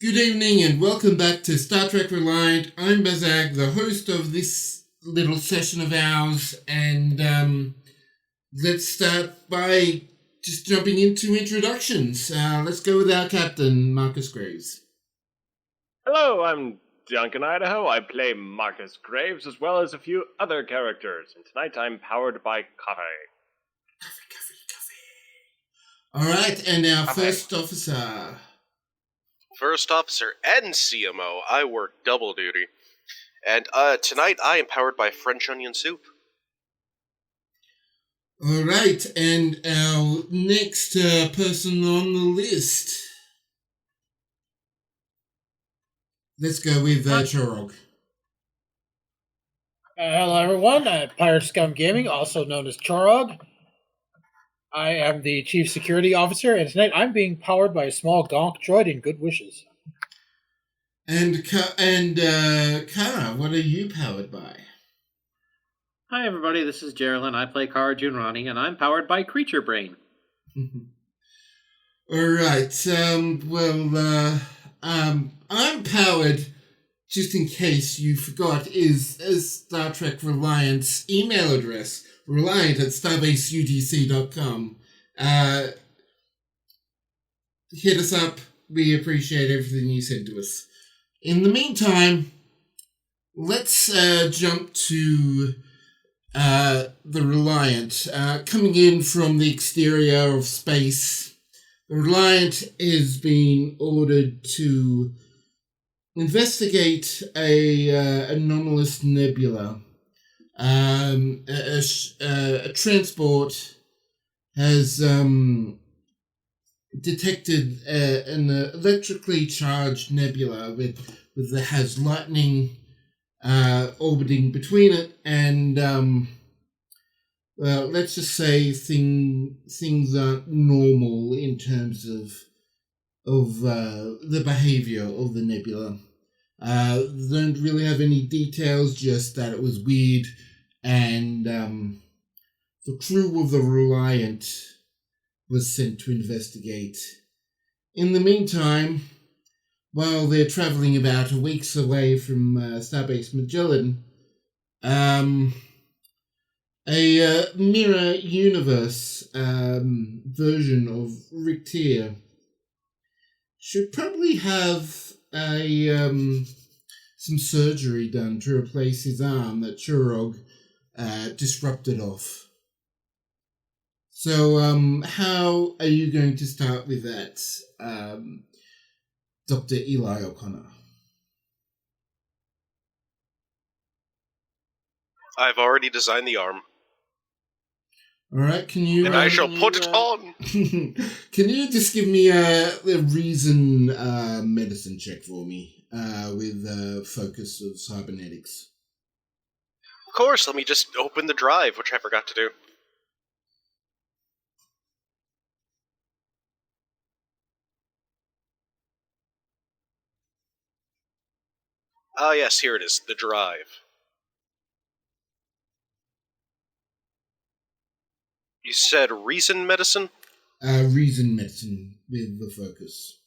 Good evening and welcome back to Star Trek Reliant. I'm Bazag, the host of this little session of ours, and let's start by just jumping into introductions. Let's go with our captain, Marcus Graves. Hello, I'm Duncan Idaho. I play Marcus Graves as well as a few other characters, and tonight I'm powered by coffee. All right, and our first officer. First officer and CMO, I work double duty. And tonight I am powered by French onion soup. All right, and our next person on the list. Let's go with Chorog. Hello everyone, Pirate Scum Gaming, also known as Chorog. I am the Chief Security Officer, and tonight I'm being powered by a small gonk droid in good wishes. And Kara, what are you powered by? Hi everybody, this is Geraldine. I play Kara Junrani, and I'm powered by Creature Brain. Alright, I'm powered, just in case you forgot, is Star Trek Reliant's email address, reliant@starbaseuDC.com. Hit us up. We appreciate everything you send to us. In the meantime, let's jump to the Reliant. Coming in from the exterior of space, the Reliant is being ordered to investigate a anomalous nebula. A transport has detected an electrically charged nebula that has lightning orbiting between it, and let's just say things aren't normal in terms of the behavior of the nebula. Don't really have any details, just that it was weird, and the crew of the Reliant was sent to investigate. In the meantime, while they're travelling about weeks away from Starbase Magellan, a Mirror Universe version of Ryk'Tyr should probably have some surgery done to replace his arm that Chorog disrupted off. So, how are you going to start with that, Dr. Eli O'Connor? I've already designed the arm. All right, can you... And I shall put it on! Can you just give me a reason medicine check for me with focus of cybernetics? Of course, let me just open the drive, which I forgot to do. Ah, yes, here it is, the drive. You said reason medicine? Reason medicine with the focus.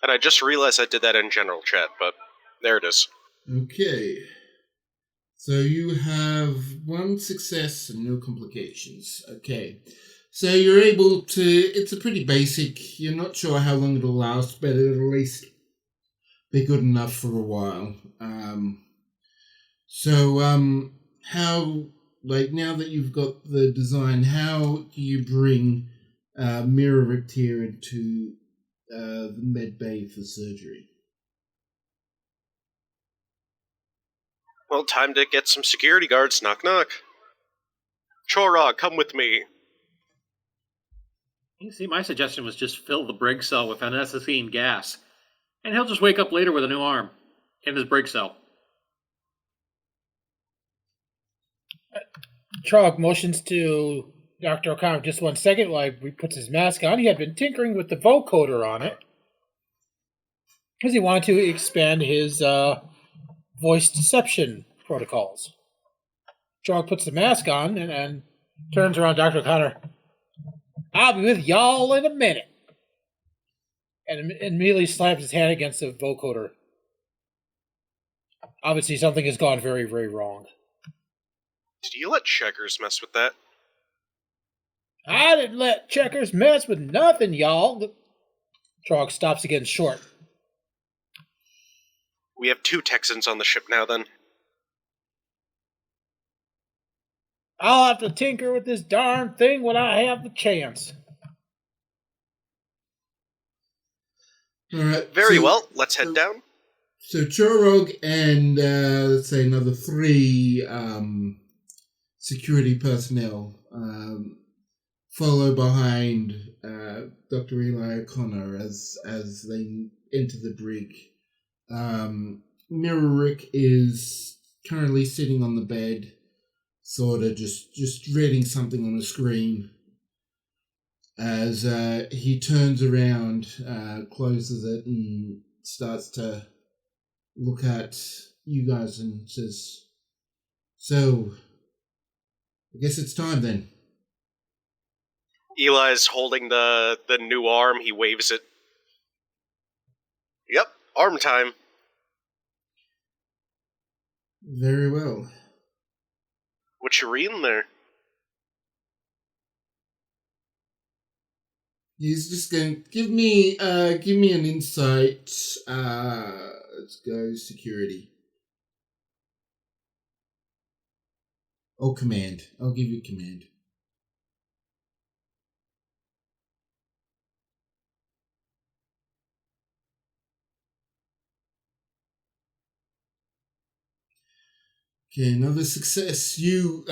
And I just realized I did that in general chat, but there it is. Okay. So you have one success and no complications. Okay. So you're able to... It's a pretty basic... You're not sure how long it'll last, but it'll at least be good enough for a while. How like, now that you've got the design, how do you bring Mirror Ryk'Tyr into the med bay for surgery? Well, time to get some security guards. Knock, knock. Chorog, come with me. You see, my suggestion was just fill the brig cell with anethicene gas, and he'll just wake up later with a new arm in his brig cell. Trog motions to Dr. O'Connor just 1 second while he puts his mask on. He had been tinkering with the vocoder on it because he wanted to expand his voice deception protocols. Trog puts the mask on and turns around Dr. O'Connor. I'll be with y'all in a minute. And immediately slams his hand against the vocoder. Obviously, something has gone very, very wrong. Did you let Checkers mess with that? I didn't let Checkers mess with nothing, y'all. Trog stops again short. We have 2 Texans on the ship now, then. I'll have to tinker with this darn thing when I have the chance. All right. Very well, let's head down. So Chorog and, let's say, another 3 security personnel follow behind Dr. Eli O'Connor as they enter the brig. Mirror Rick is currently sitting on the bed, sort of just reading something on the screen. As he turns around, closes it, and starts to look at you guys and says, "So, I guess it's time then." Eli's holding the new arm, he waves it. Yep, arm time. Very well. What you reading there? He's just going to give me an insight. Let's go security. Oh, command. I'll give you command. Okay, another success. You,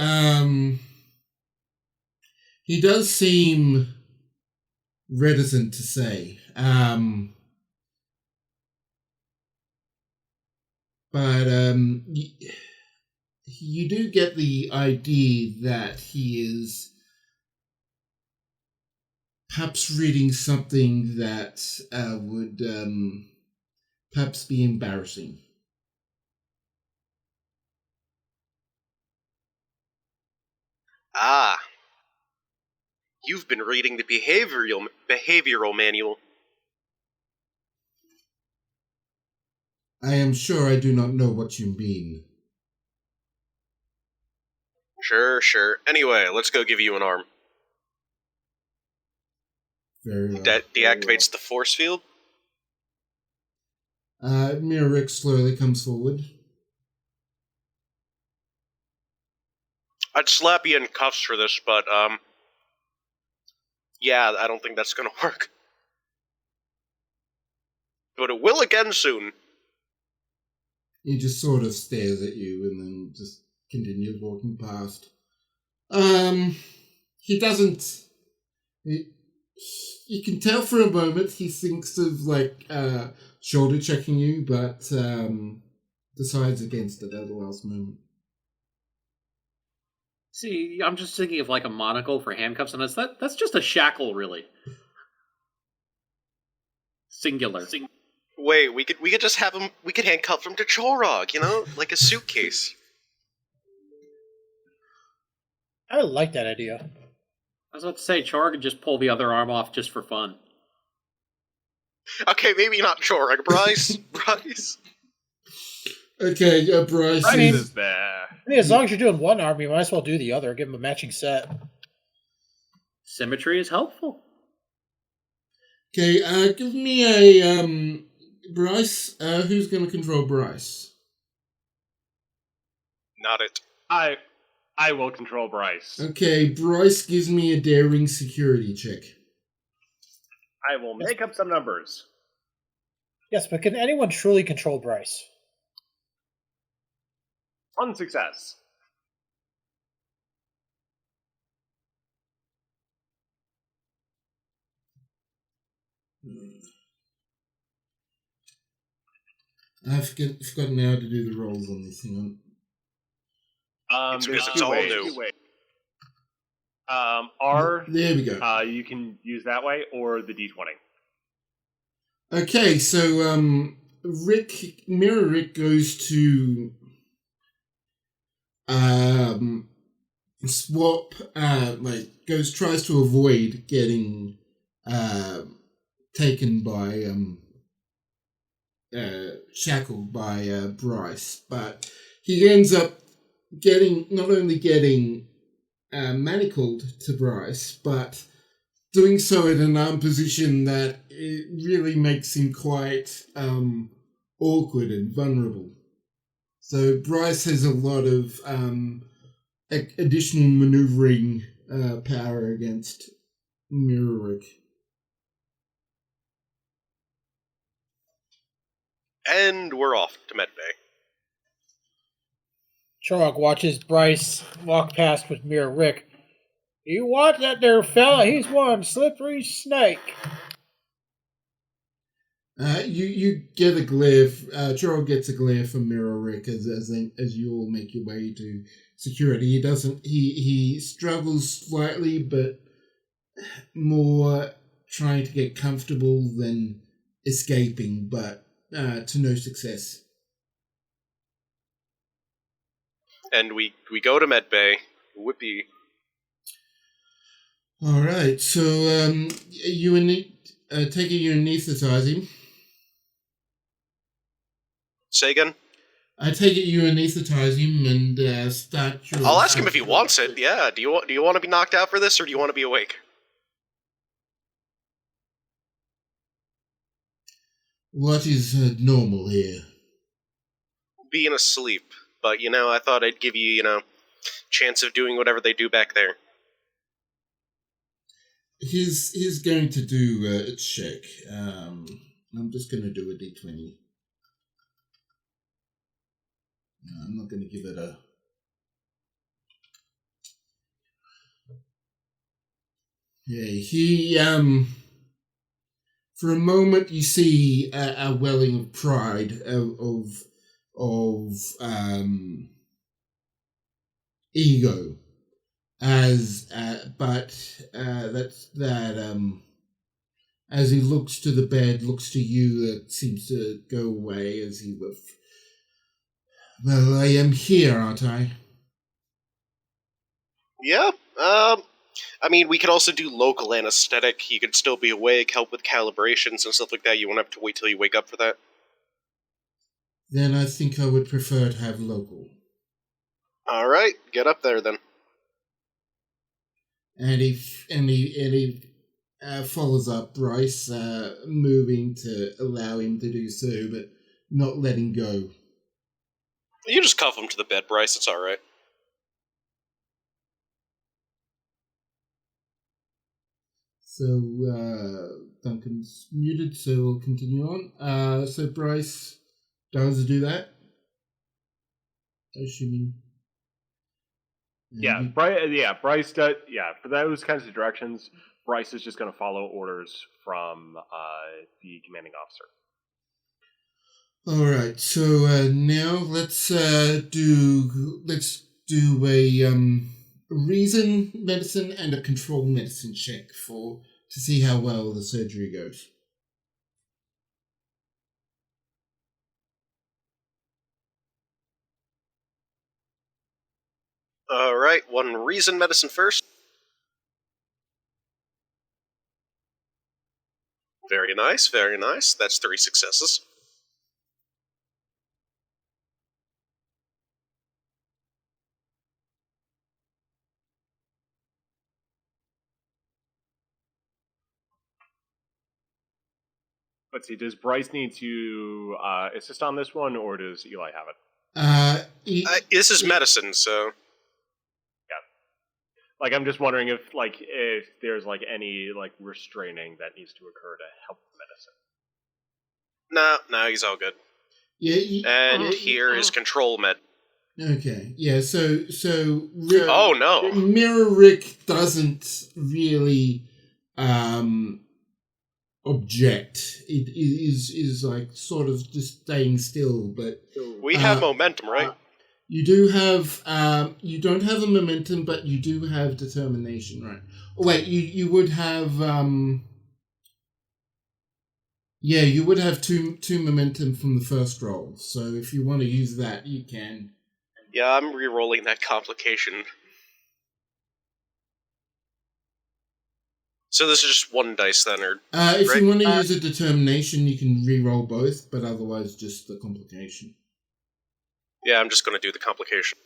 he does seem reticent to say, but you do get the idea that he is perhaps reading something that would perhaps be embarrassing. Ah. You've been reading the behavioral manual. I am sure I do not know what you mean. Sure. Anyway, let's go give you an arm. Very well. Deactivates the force field. Mirror Rick slowly comes forward. I'd slap you in cuffs for this, but, yeah, I don't think that's gonna work. But it will again soon. He just sort of stares at you and then just continues walking past. He doesn't... You can tell for a moment he thinks of, like, shoulder checking you, but decides against it at the last moment. See, I'm just thinking of like a monocle for handcuffs, and that's just a shackle, really. Singular. Wait, we could just have him. We could handcuff him to Chorog, like a suitcase. I like that idea. I was about to say, Chorog could just pull the other arm off just for fun. Okay, maybe not Chorog, Bryce. Bryce. Okay, Bryce. I mean, is there. as long as you're doing one arm, you might as well do the other. Give him a matching set. Symmetry is helpful. Okay, give me a Bryce. Who's going to control Bryce? Not it. I I will control Bryce. Okay, Bryce gives me a daring security check. I will make up some numbers. Yes, but can anyone truly control Bryce? One success. I've forgotten how to do the rolls on this thing. It's There's because it's two all ways. new. R, There we go. you can use that way, or the D20. Okay, so Mirror Rick goes to swap, tries to avoid getting taken by shackled by Bryce, but he ends up not only getting manacled to Bryce, but doing so in an arm position that it really makes him quite awkward and vulnerable. So Bryce has a lot of additional maneuvering power against Mirror Rick. And we're off to Medbay. Sherlock watches Bryce walk past with Mirror Rick. You want that there fella? He's one slippery snake. You get a glare. Chorrol gets a glare from Mirror Rick as you all make your way to security. He doesn't. He struggles slightly, but more trying to get comfortable than escaping, but to no success. And we go to Medbay. Whippy. All right. So you take it you anesthetize him. Say again? I take it you anesthetize him and start your... I'll ask him if he wants it, yeah. Do you want to be knocked out for this, or do you want to be awake? What is normal here? Being asleep. But, I thought I'd give you, chance of doing whatever they do back there. He's going to do a check. I'm just going to do a D20. No, I'm not going to give it a... Yeah, he, for a moment you see a welling of pride, of ego, as he looks to the bed, looks to you, it seems to go away as he would... Well, I am here, aren't I? Yeah, we could also do local anesthetic. You could still be awake, help with calibrations and stuff like that. You won't have to wait till you wake up for that. Then I think I would prefer to have local. Alright, get up there then. And he follows up Bryce, moving to allow him to do so, but not letting go. You just cuff him to the bed, Bryce. It's alright. So, Duncan's muted, so we'll continue on. So Bryce does do that? Assuming... Bryce does. Yeah, for those kinds of directions, Bryce is just going to follow orders from the commanding officer. All right. So now let's do a reason medicine and a control medicine check to see how well the surgery goes. Alright, one reason medicine first. Very nice, very nice. That's 3 successes. Let's see, does Bryce need to assist on this one, or does Eli have it? This is medicine, so... Like, I'm just wondering if there's any restraining that needs to occur to help the medicine. No, he's all good. Yeah. And here is control med. Okay. Yeah. So Oh no! Mirror Rick doesn't really object. It is like sort of just staying still, but We have momentum, right? you do have you don't have a momentum, but you do have determination, right? Oh, wait, you would have you would have two momentum from the first roll. So if you want to use that, you can. Yeah, I'm re-rolling that complication. So this is just one dice then, or If right? you want to use a determination, you can re-roll both, but otherwise just the complication. Yeah, I'm just going to do the complication.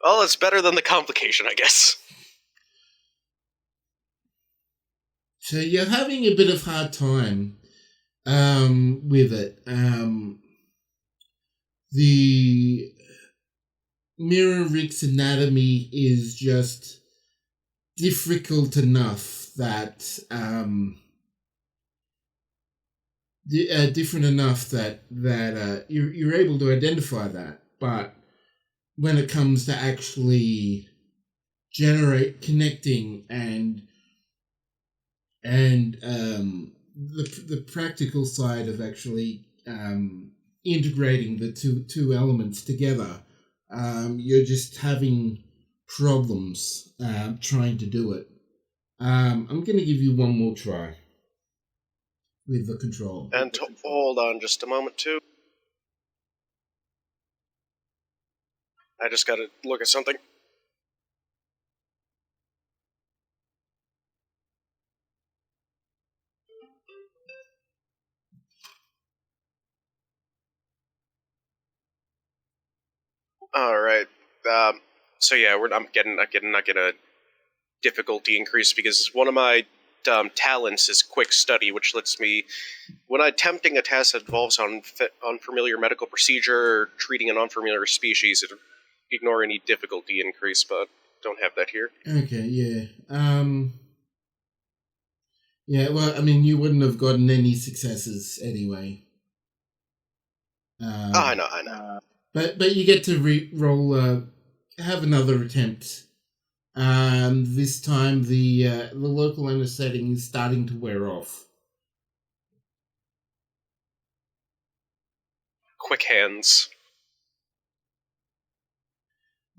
Well, it's better than the complication, I guess. So you're having a bit of hard time with it. The Mirror Rick's anatomy is just difficult enough that different enough that you're able to identify that, but when it comes to actually connecting and the practical side of actually integrating the two elements together, you're just having problems trying to do it. I'm going to give you one more try with the control. And hold on just a moment, too. I just got to look at something. All right. So yeah, I'm getting a difficulty increase because one of my talents is quick study, which lets me, when attempting a task that involves unfamiliar medical procedure or treating an unfamiliar species, it ignore any difficulty increase, but don't have that here. Okay, yeah. Yeah, well, I mean, you wouldn't have gotten any successes anyway. I know. But you get to roll, have another attempt. This time the local anesthetic is starting to wear off. Quick hands.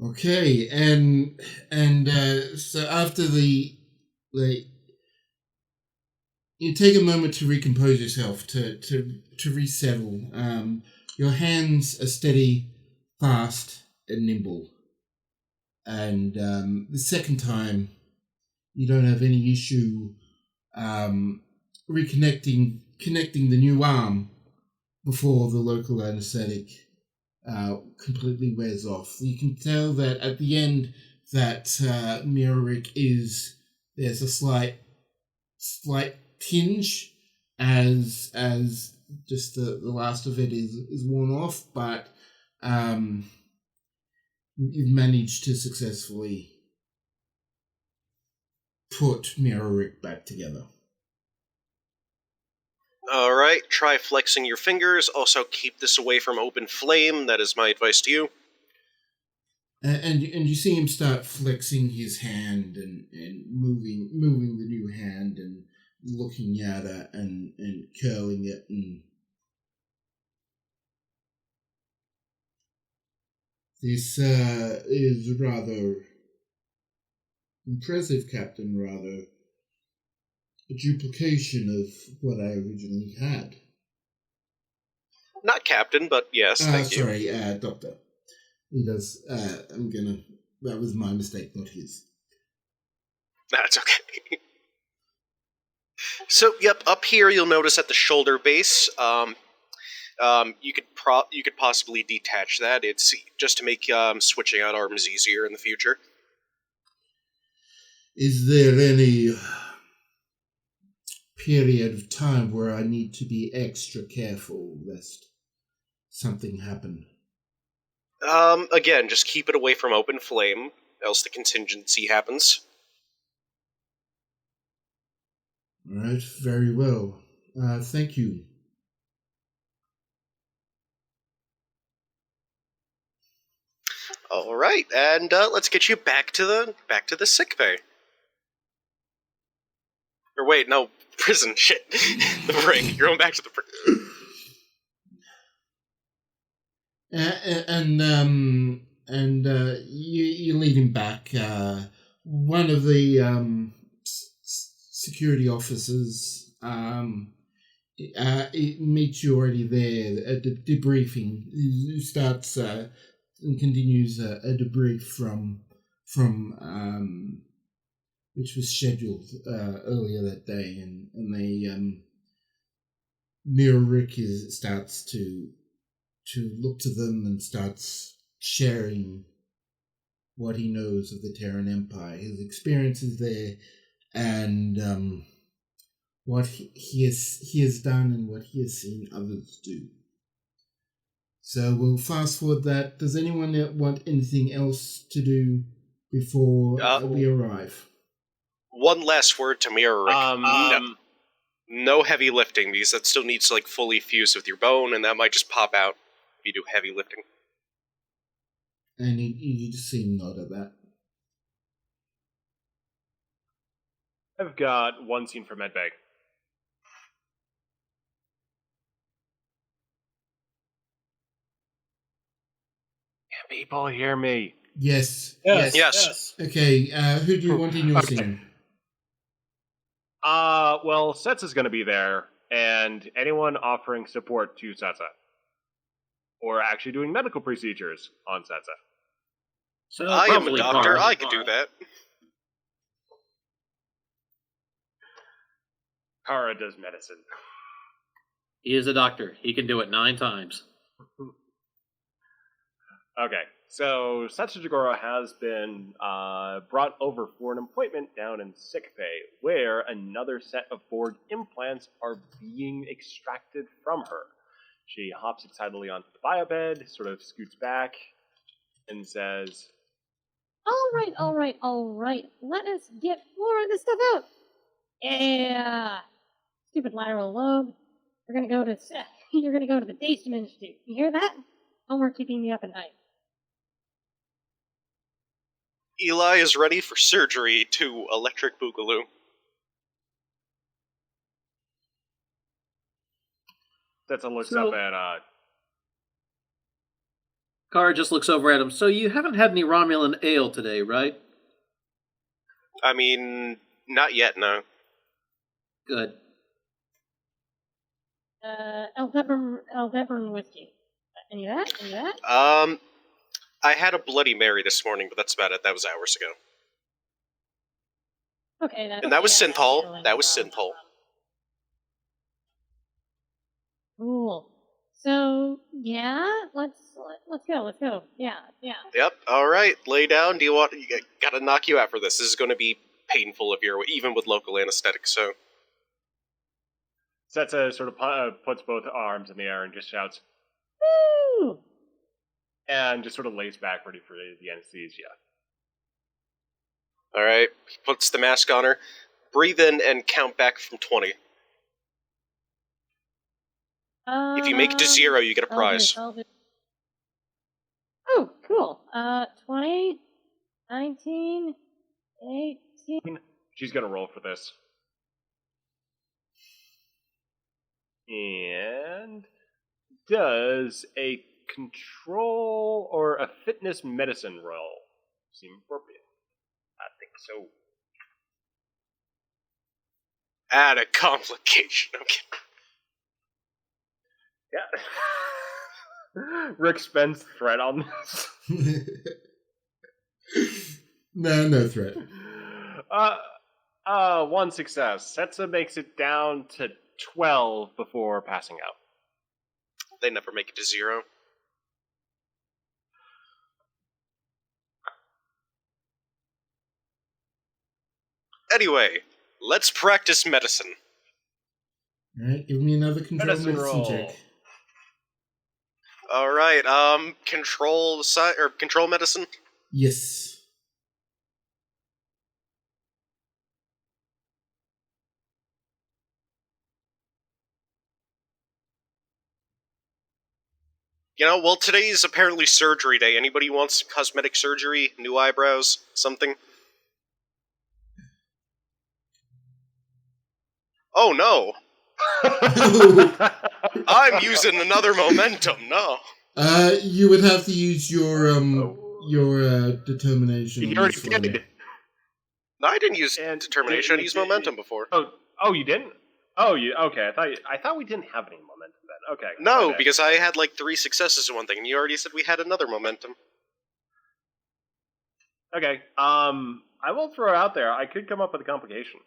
Okay, and so after the you take a moment to recompose yourself, to resettle. Your hands are steady, fast, and nimble. And the second time, you don't have any issue connecting the new arm before the local anesthetic completely wears off. You can tell that at the end that Mirror there's a slight tinge as just the last of it is worn off, but you've managed to successfully put Mirror Rick back together. Alright, try flexing your fingers. Also keep this away from open flame. That is my advice to you. And you see him start flexing his hand and moving the new hand and looking at it and curling it and this is rather impressive, Captain. Rather a duplication of what I originally had. Not Captain, but yes, thank you. Sorry, Doctor. He does. That was my mistake, not his. That's okay. So, yep, up here you'll notice at the shoulder base, you could possibly detach that. It's just to make switching out arms easier in the future. Is there any period of time where I need to be extra careful lest something happen. Again, just keep it away from open flame, else the contingency happens. All right, very well. Thank you. All right, and let's get you back to the sick bay. Or wait, no, prison. Shit, the brig. You're going back to the prison. You lead him back. One of the security officers it meets you already there at the debriefing. He starts and continues a debrief from which was scheduled earlier that day, and they Mirror Rick starts to look to them and starts sharing what he knows of the Terran Empire, his experiences there, and what he has done and what he has seen others do. So we'll fast forward that. Does anyone want anything else to do before we arrive? One last word to Mirror Rick. No heavy lifting, because that still needs to fully fuse with your bone, and that might just pop out if you do heavy lifting. And you just seem nod at that. I've got one scene for Medbay. Can people hear me? Yes. Yes. Okay, who do you want in your scene? Well, Setsa's gonna be there, and anyone offering support to Setsa. Or actually doing medical procedures on Setsa. So I am a probably doctor, Kara. I could do that. Kara does medicine. He is a doctor. He can do it 9 times. Okay, so Setsa Jagora has been brought over for an appointment down in sickbay, where another set of Borg implants are being extracted from her. She hops excitedly onto the biobed, sort of scoots back, and says, All right. Let us get more of this stuff out. Yeah. Stupid lateral lobe. You're gonna go to the Dayston Institute. You hear that? No more keeping me up at night. Eli is ready for surgery to electric boogaloo. Setsa looks up at, Kara just looks over at him. So you haven't had any Romulan ale today, right? I mean, not yet, no. Good. Elverbern whiskey. Any of that? I had a Bloody Mary this morning, but that's about it. That was hours ago. Okay, And that was synthol. That was synthol. Cool. So yeah, let's go. Yeah. Yep. All right. Lay down. Gotta knock you out for this. This is going to be painful if you're even with local anesthetic. So. Setsa sort of puts both arms in the air and just shouts, Woo! and just sort of lays back ready for the anesthesia. All right. He puts the mask on her. Breathe in and count back from 20. If you make it to 0, you get a prize. I'll do. Oh, cool. 20, 19, 18. She's gonna roll for this. And does a control or a fitness medicine roll seem appropriate? I think so. Add a complication. Okay. Yeah. Rick spends threat on this. No threat. One success. Setsa makes it down to 12 before passing out. They never make it to 0. Anyway, let's practice medicine. Alright, give me another control Medicine medicine roll. check. All right. Control medicine. Yes. Well, today is apparently surgery day. Anybody wants cosmetic surgery, new eyebrows, something? Oh no! I'm using another momentum. No. You would have to use your determination. You on already this one. did. No, I didn't use And determination. I used momentum before. Oh, you didn't? Oh, you okay? I thought we didn't have any momentum then. Okay. No, okay. because I had like 3 successes in one thing, and you already said we had another momentum. Okay. I will throw it out there. I could come up with a complication.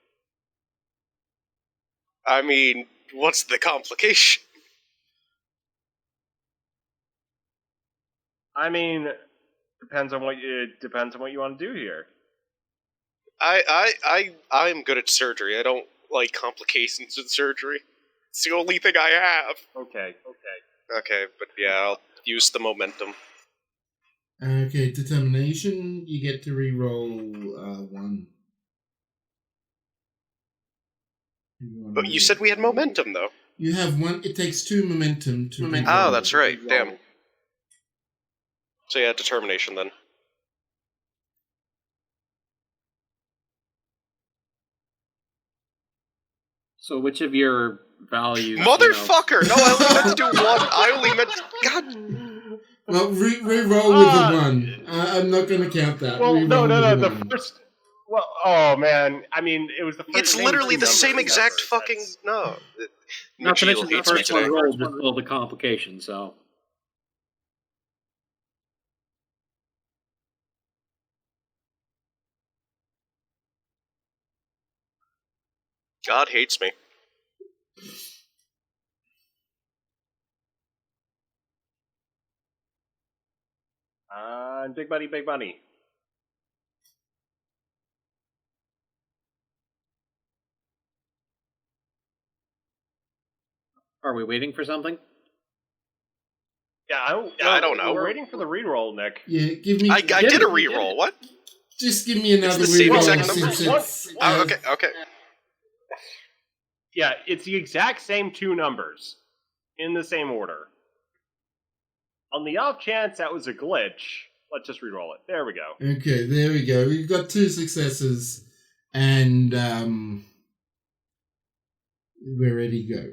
I mean, what's the complication? I mean, depends on what you want to do here. I'm good at surgery. I don't like complications in surgery. It's the only thing I have. Okay. Okay, but yeah, I'll use the momentum. Okay, determination. You get to re-roll 1. But you said we had momentum, though. You have 1. It takes 2 momentum to. Oh, that's right. Damn. So yeah, determination then. So which of your values... Motherfucker! No, I only meant to do 1. I only meant... God. Well, re-roll with a 1. I'm not going to count that. Well, Re-roll no. with a The 1. first. Well, oh man. I mean, it was the first. It's literally the same exact fucking... No. Not to mention the hates me first one today. rolls with all the complications, so... God hates me. Big money. Are we waiting for something? Yeah, I don't know. We're waiting for the reroll, Nick. Yeah, give me. I did a reroll. What? Just give me another the same reroll. exact since number. it's, Oh, okay. Yeah, it's the exact same 2 numbers in the same order. On the off chance that was a glitch, let's just reroll it. There we go. Okay, there we go. We've got 2 successes, and we're ready to go.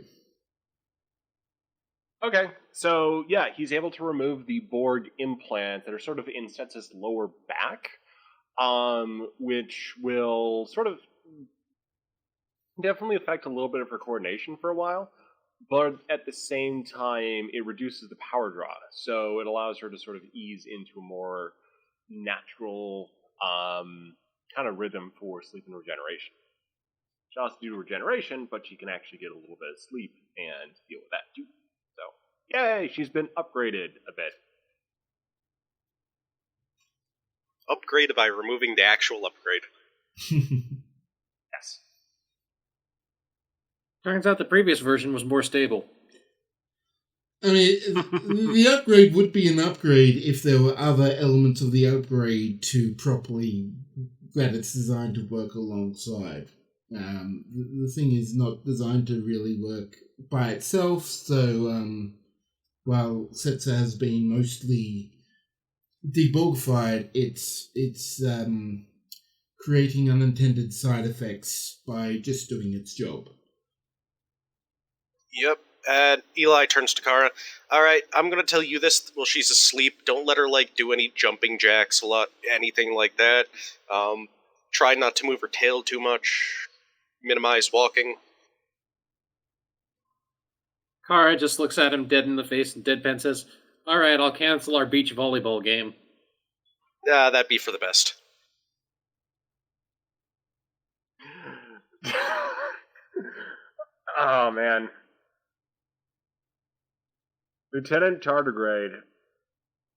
Okay, so yeah, he's able to remove the Borg implants that are sort of in Setz's lower back, which will sort of definitely affect a little bit of her coordination for a while, but at the same time, it reduces the power draw, so it allows her to sort of ease into a more natural kind of rhythm for sleep and regeneration. She also do regeneration, but she can actually get a little bit of sleep and deal with that too. So, yay, she's been upgraded a bit. Upgrade by removing the actual upgrade. Yes. Turns out the previous version was more stable. I mean, the upgrade would be an upgrade if there were other elements of the upgrade to properly that it's designed to work alongside. The thing is not designed to really work by itself, so while Setsa has been mostly debugified, it's creating unintended side effects by just doing its job. Yep. And Eli turns to Kara. Alright, I'm gonna tell you this while she's asleep. Don't let her, do any jumping jacks, anything like that. Try not to move her tail too much. Minimize walking. Kara just looks at him dead in the face and deadpan says, "Alright, I'll cancel our beach volleyball game." That'd be for the best. Oh, man. Lieutenant Tardigrade,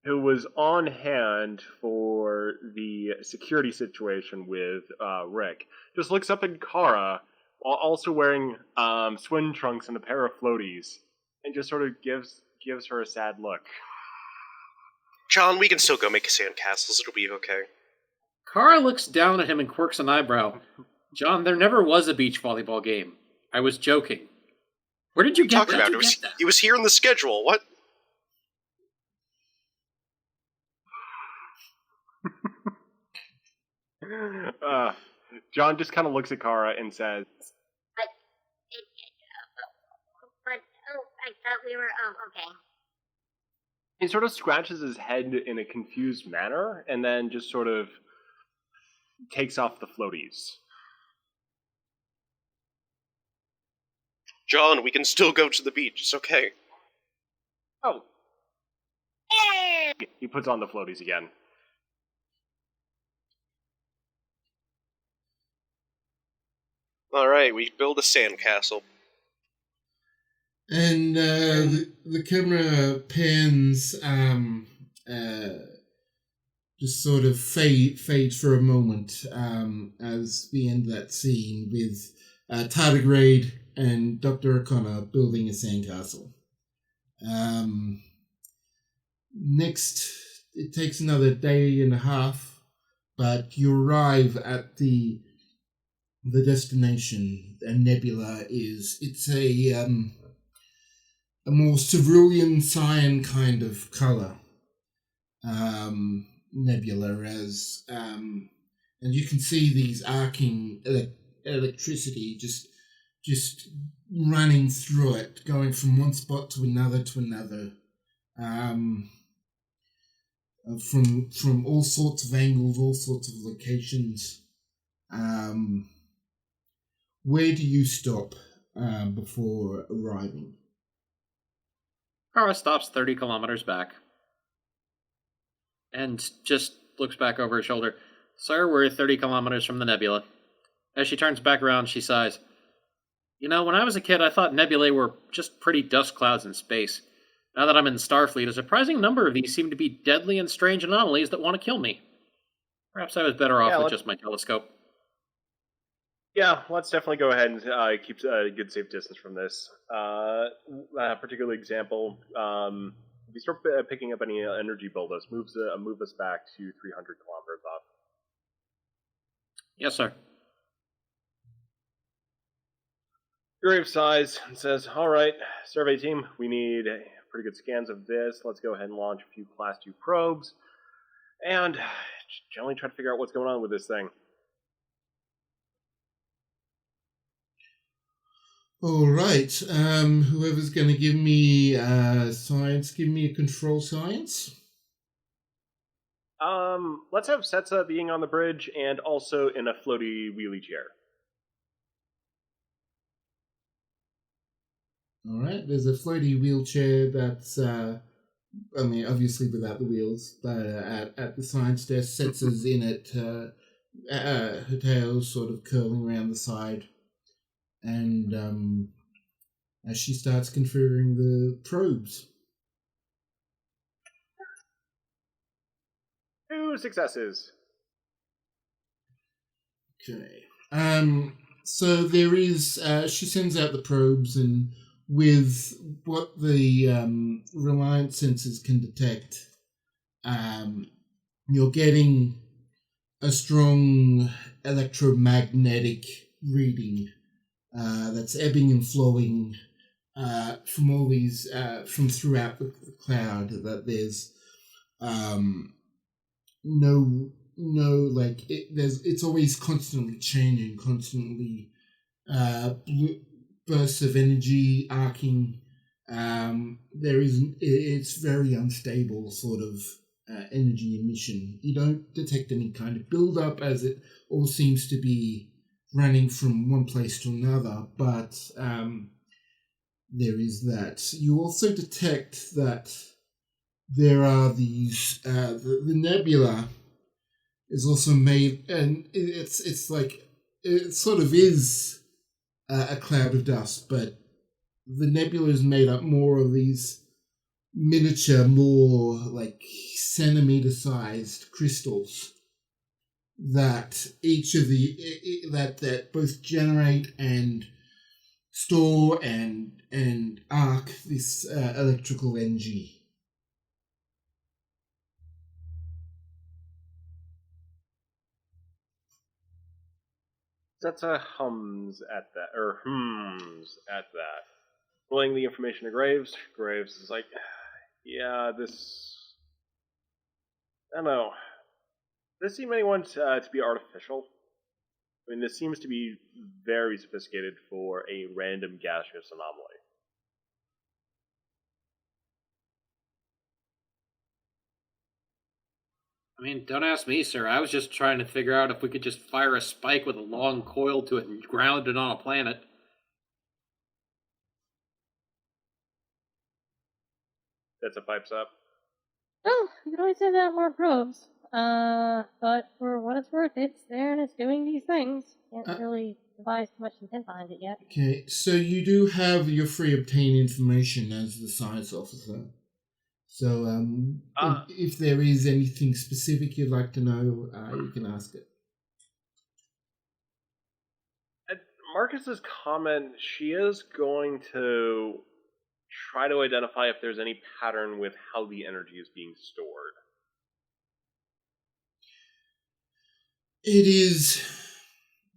who was on hand for the security situation with Rick, just looks up at Kara while also wearing swim trunks and a pair of floaties, and just sort of gives her a sad look. John, we can still go make sandcastles. It'll be okay. Kara looks down at him and quirks an eyebrow. John, there never was a beach volleyball game. I was joking. Where did you get Talking that? about it was here in the schedule. What? John just kind of looks at Kara and says, I thought we were, okay. He sort of scratches his head in a confused manner, and then just sort of takes off the floaties. John, we can still go to the beach. It's okay. Oh. He puts on the floaties again. Alright, we build a sandcastle. And the camera pans, just sort of fades for a moment as we end that scene with Tardigrade and Dr. O'Connor building a sandcastle. Next, it takes another day and a half, but you arrive at the destination. And Nebula it's a more cerulean cyan kind of color. Nebula as and you can see these arcing electricity just running through it, going from one spot to another from all sorts of angles, all sorts of locations. Where do you stop before arriving? Kara stops 30 kilometers back and just looks back over her shoulder. Sir, we're 30 kilometers from the nebula. As she turns back around, she sighs. You know, when I was a kid, I thought nebulae were just pretty dust clouds in space. Now that I'm in Starfleet, a surprising number of these seem to be deadly and strange anomalies that want to kill me. Perhaps I was better off with just my telescope. Yeah, let's definitely go ahead and keep a good safe distance from this. A particular example, if you start picking up any energy buildups, move us back to 300 kilometers off. Yes, sir. Grave sighs and says, all right, survey team, we need pretty good scans of this. Let's go ahead and launch a few Class 2 probes and generally try to figure out what's going on with this thing. All right. Whoever's going to give me science, give me a control science. Let's have Setsa being on the bridge and also in a floaty wheelie chair. All right. There's a floaty wheelchair that's, obviously without the wheels, but at the science desk, Setsa's in it, her tail sort of curling around the side. And as she starts configuring the probes. 2 successes. Okay. So there is, she sends out the probes, and with what the Reliant sensors can detect, you're getting a strong electromagnetic reading that's ebbing and flowing from all these, from throughout the cloud, that there's it's always constantly changing, constantly bursts of energy arcing. It's very unstable sort of energy emission. You don't detect any kind of build-up, as it all seems to be running from one place to another, but there is that. You also detect that there are these, the nebula is also made, and it's like, it sort of is a cloud of dust, but the nebula is made up more of these miniature, more like centimeter-sized crystals. that each of the that both generate and store and arc this electrical energy. Setsa hums at that, or hums at that. Relaying the information to Graves. Graves is like, yeah, this... I don't know. Does this seem anyone to be artificial? I mean, this seems to be very sophisticated for a random gaseous anomaly. I mean, don't ask me, sir. I was just trying to figure out if we could just fire a spike with a long coil to it and ground it on a planet. That's a pipes up. Well, you could always send out more probes. But for what it's worth, it's there and it's doing these things. Can't really devise much intent behind it yet. Okay, so you do have your free obtain information as the science officer. So, if there is anything specific you'd like to know, you can ask it. At Marcus's comment, she is going to try to identify if there's any pattern with how the energy is being stored. It is...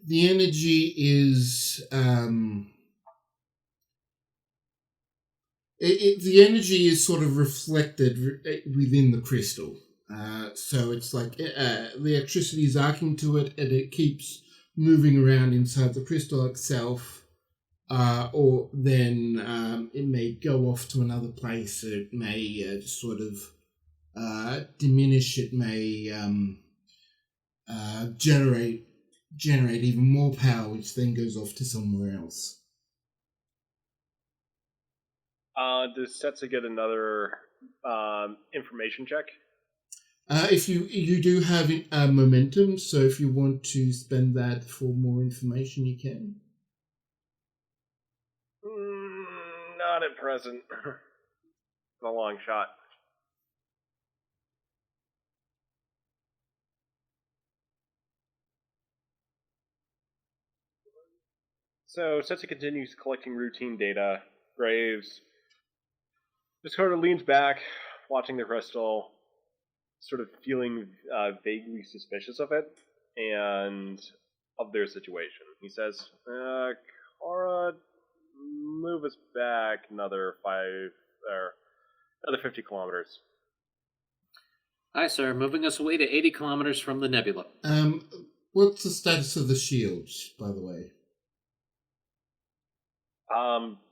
The energy is... the energy is sort of reflected within the crystal. So it's like the electricity is arcing to it and it keeps moving around inside the crystal itself. Or then it may go off to another place. It may sort of diminish. It may generate even more power, which then goes off to somewhere else. Does Setsa get another information check? If you do have momentum, so if you want to spend that for more information, you can. Not at present. It's a long shot. So Setsa continues collecting routine data. Graves just sort of leans back, watching the crystal, sort of feeling vaguely suspicious of it and of their situation. He says, Cora, move us back another 50 kilometers. Aye, sir. Moving us away to 80 kilometers from the nebula. What's the status of the shields, by the way?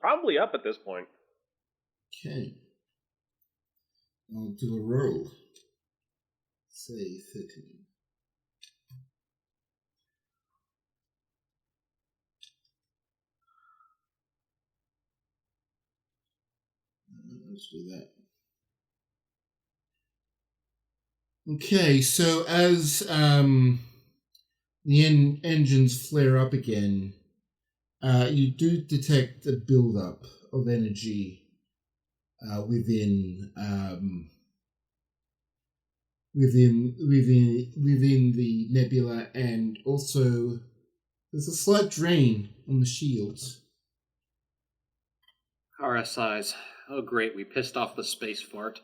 Probably up at this point. Okay. I'll do a roll. Say 13. Let's do that. Okay, so as the engines flare up again, you do detect a build-up of energy within the nebula, and also there's a slight drain on the shields. Kara sighs. Oh great, we pissed off the space fart.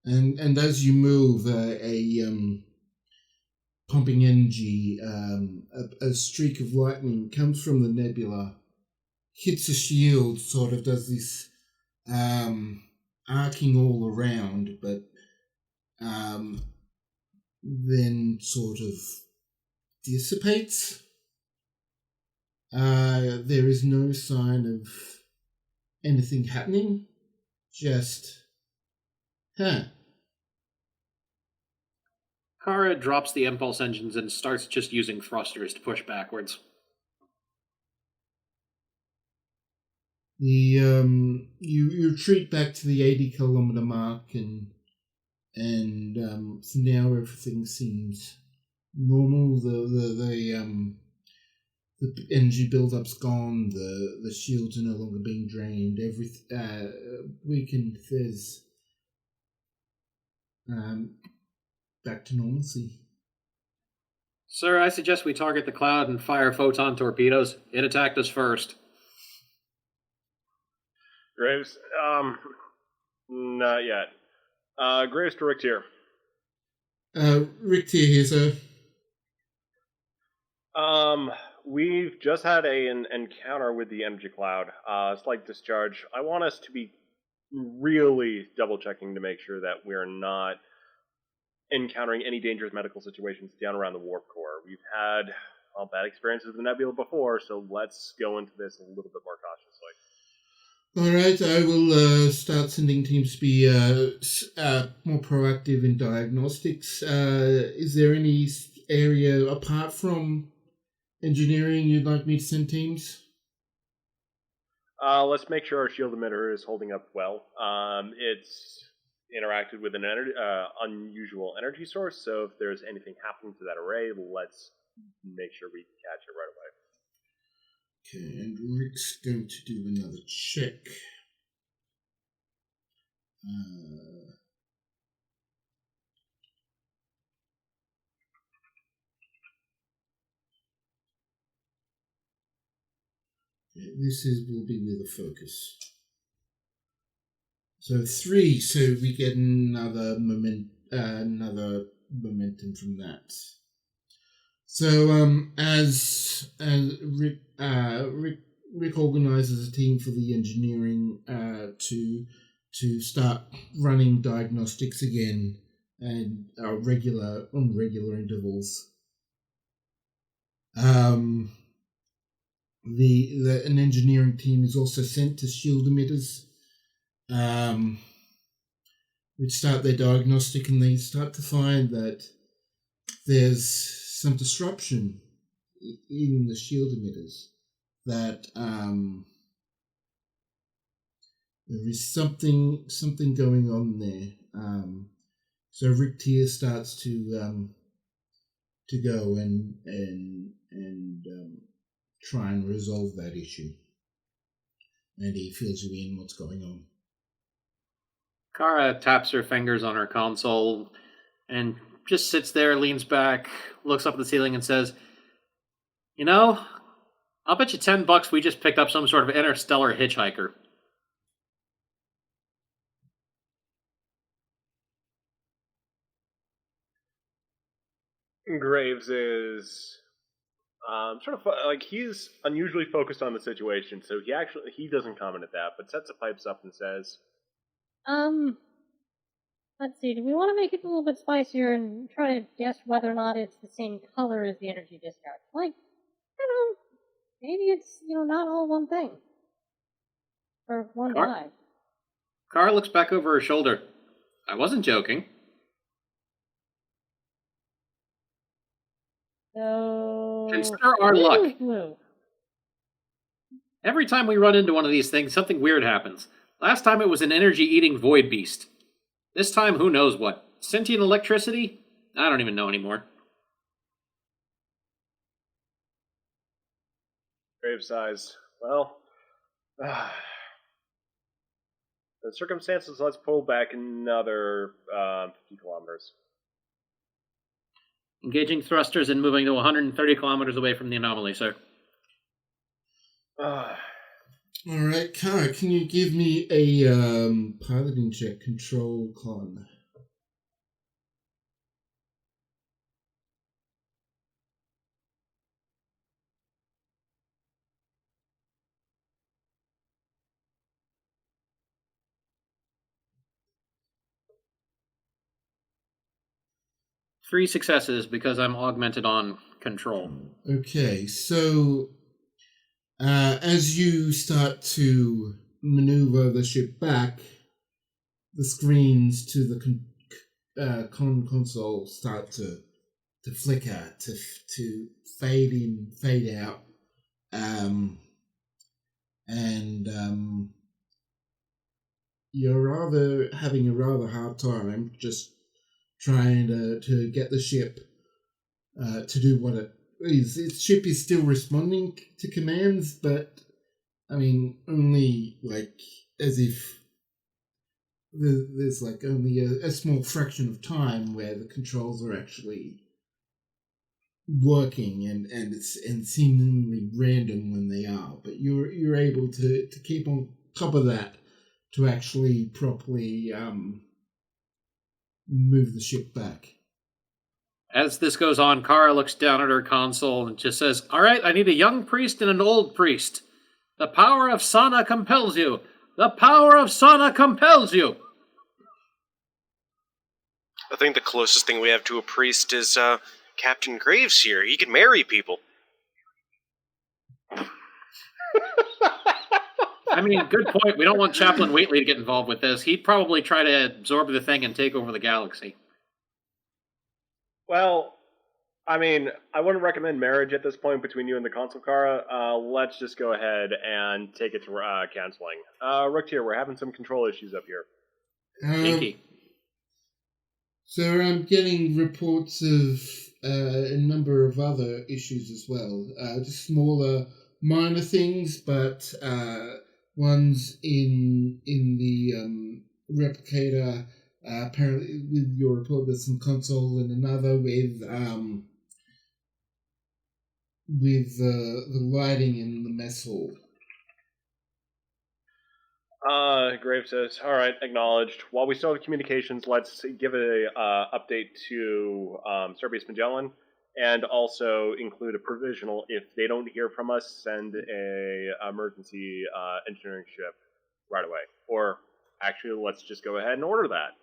And as you move, pumping energy, a streak of lightning comes from the nebula, hits the shield, sort of does this arcing all around, but then sort of dissipates. There is no sign of anything happening, just, Kara drops the impulse engines and starts just using thrusters to push backwards. You retreat back to the 80-kilometer mark, and for now everything seems normal. The energy build-up's gone. The shields are no longer being drained. Weakened. There's back to normalcy. Sir, I suggest we target the cloud and fire photon torpedoes. It attacked us first. Graves, not yet. Graves to Ryk'Tyr. Ryk'Tyr here, sir. We've just had an encounter with the energy cloud. Slight discharge. I want us to be really double checking to make sure that we're not encountering any dangerous medical situations down around the warp core. We've had bad experiences with the Nebula before, so let's go into this a little bit more cautiously. All right, I will start sending teams to be more proactive in diagnostics. Is there any area apart from engineering you'd like me to send teams? Let's make sure our shield emitter is holding up well. It's interacted with an unusual energy source, so if there's anything happening to that array, let's make sure we catch it right away. Okay, and Rick's going to do another check. This will be with a focus. So 3, so we get another momentum from that. So as Rick organizes a team for the engineering to start running diagnostics again and on regular intervals. An engineering team is also sent to shield emitters, which start their diagnostic, and they start to find that there's some disruption in the shield emitters, that there is something going on there. So Ryk'Tyr starts to go and try and resolve that issue, and he fills you in what's going on. Kara taps her fingers on her console and just sits there, leans back, looks up at the ceiling and says, "You know, I'll bet you $10 we just picked up some sort of interstellar hitchhiker." Graves is sort of like he's unusually focused on the situation, so he doesn't comment at that, but sets the pipes up and says, let's see, do we want to make it a little bit spicier and try to guess whether or not it's the same color as the energy discharge? Like, maybe it's, not all one thing. Or one vibe. Kara looks back over her shoulder. I wasn't joking. So... Consider our luck. Blue. Every time we run into one of these things, something weird happens. Last time it was an energy-eating void beast. This time, who knows what? Sentient electricity? I don't even know anymore. Grave sighs. Well, the circumstances, let's pull back another 50 kilometers. Engaging thrusters and moving to 130 kilometers away from the anomaly, sir. All right, Kara, can you give me a piloting check, control con? Three successes because I'm augmented on control. Okay, so as you start to maneuver the ship back, the screens to the console start to flicker, to fade in, fade out, and you're having a rather hard time just trying to get the ship to do what it is. Its ship is still responding to commands, but I mean, only like as if there's like only a small fraction of time where the controls are actually working, and it's seemingly random when they are, but you're able to keep on top of that to actually properly move the ship back. As this goes on, Kara looks down at her console and just says, "All right, I need a young priest and an old priest. The power of Sana compels you. The power of Sana compels you." I think the closest thing we have to a priest is Captain Graves here. He can marry people. I mean, good point. We don't want Chaplain Waitley to get involved with this. He'd probably try to absorb the thing and take over the galaxy. Well, I mean, I wouldn't recommend marriage at this point between you and the consul, Kara. Let's just go ahead and take it to canceling. Ryk'Tyr, we're having some control issues up here. Kinky. So I'm getting reports of a number of other issues as well. Just smaller, minor things, but ones in the replicator. Apparently, with your report, there's some console, and another with the lighting in the mess hall. Graves says, "All right, acknowledged. While we still have communications, let's give a update to Serbius Magellan, and also include a provisional. If they don't hear from us, send a emergency engineering ship right away. Or actually, let's just go ahead and order that."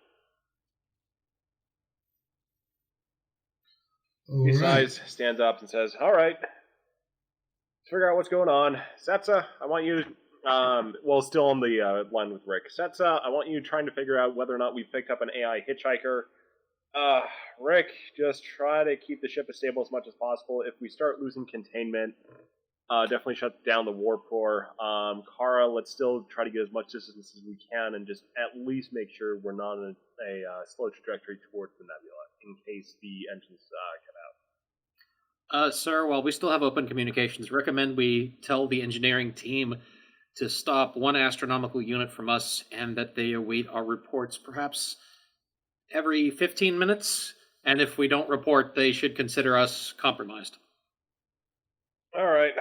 He sighs, stands up, and says, "All right, let's figure out what's going on. Setsa, I want you, still on the line with Rick. Setsa, I want you trying to figure out whether or not we've picked up an AI hitchhiker. Rick, just try to keep the ship as stable as much as possible. If we start losing containment, definitely shut down the warp core. Kara, let's still try to get as much distance as we can, and just at least make sure we're not on a slow trajectory towards the Nebula, in case the engines come out." Sir, while we still have open communications, recommend we tell the engineering team to stop one astronomical unit from us, and that they await our reports perhaps every 15 minutes. And if we don't report, they should consider us compromised. All right,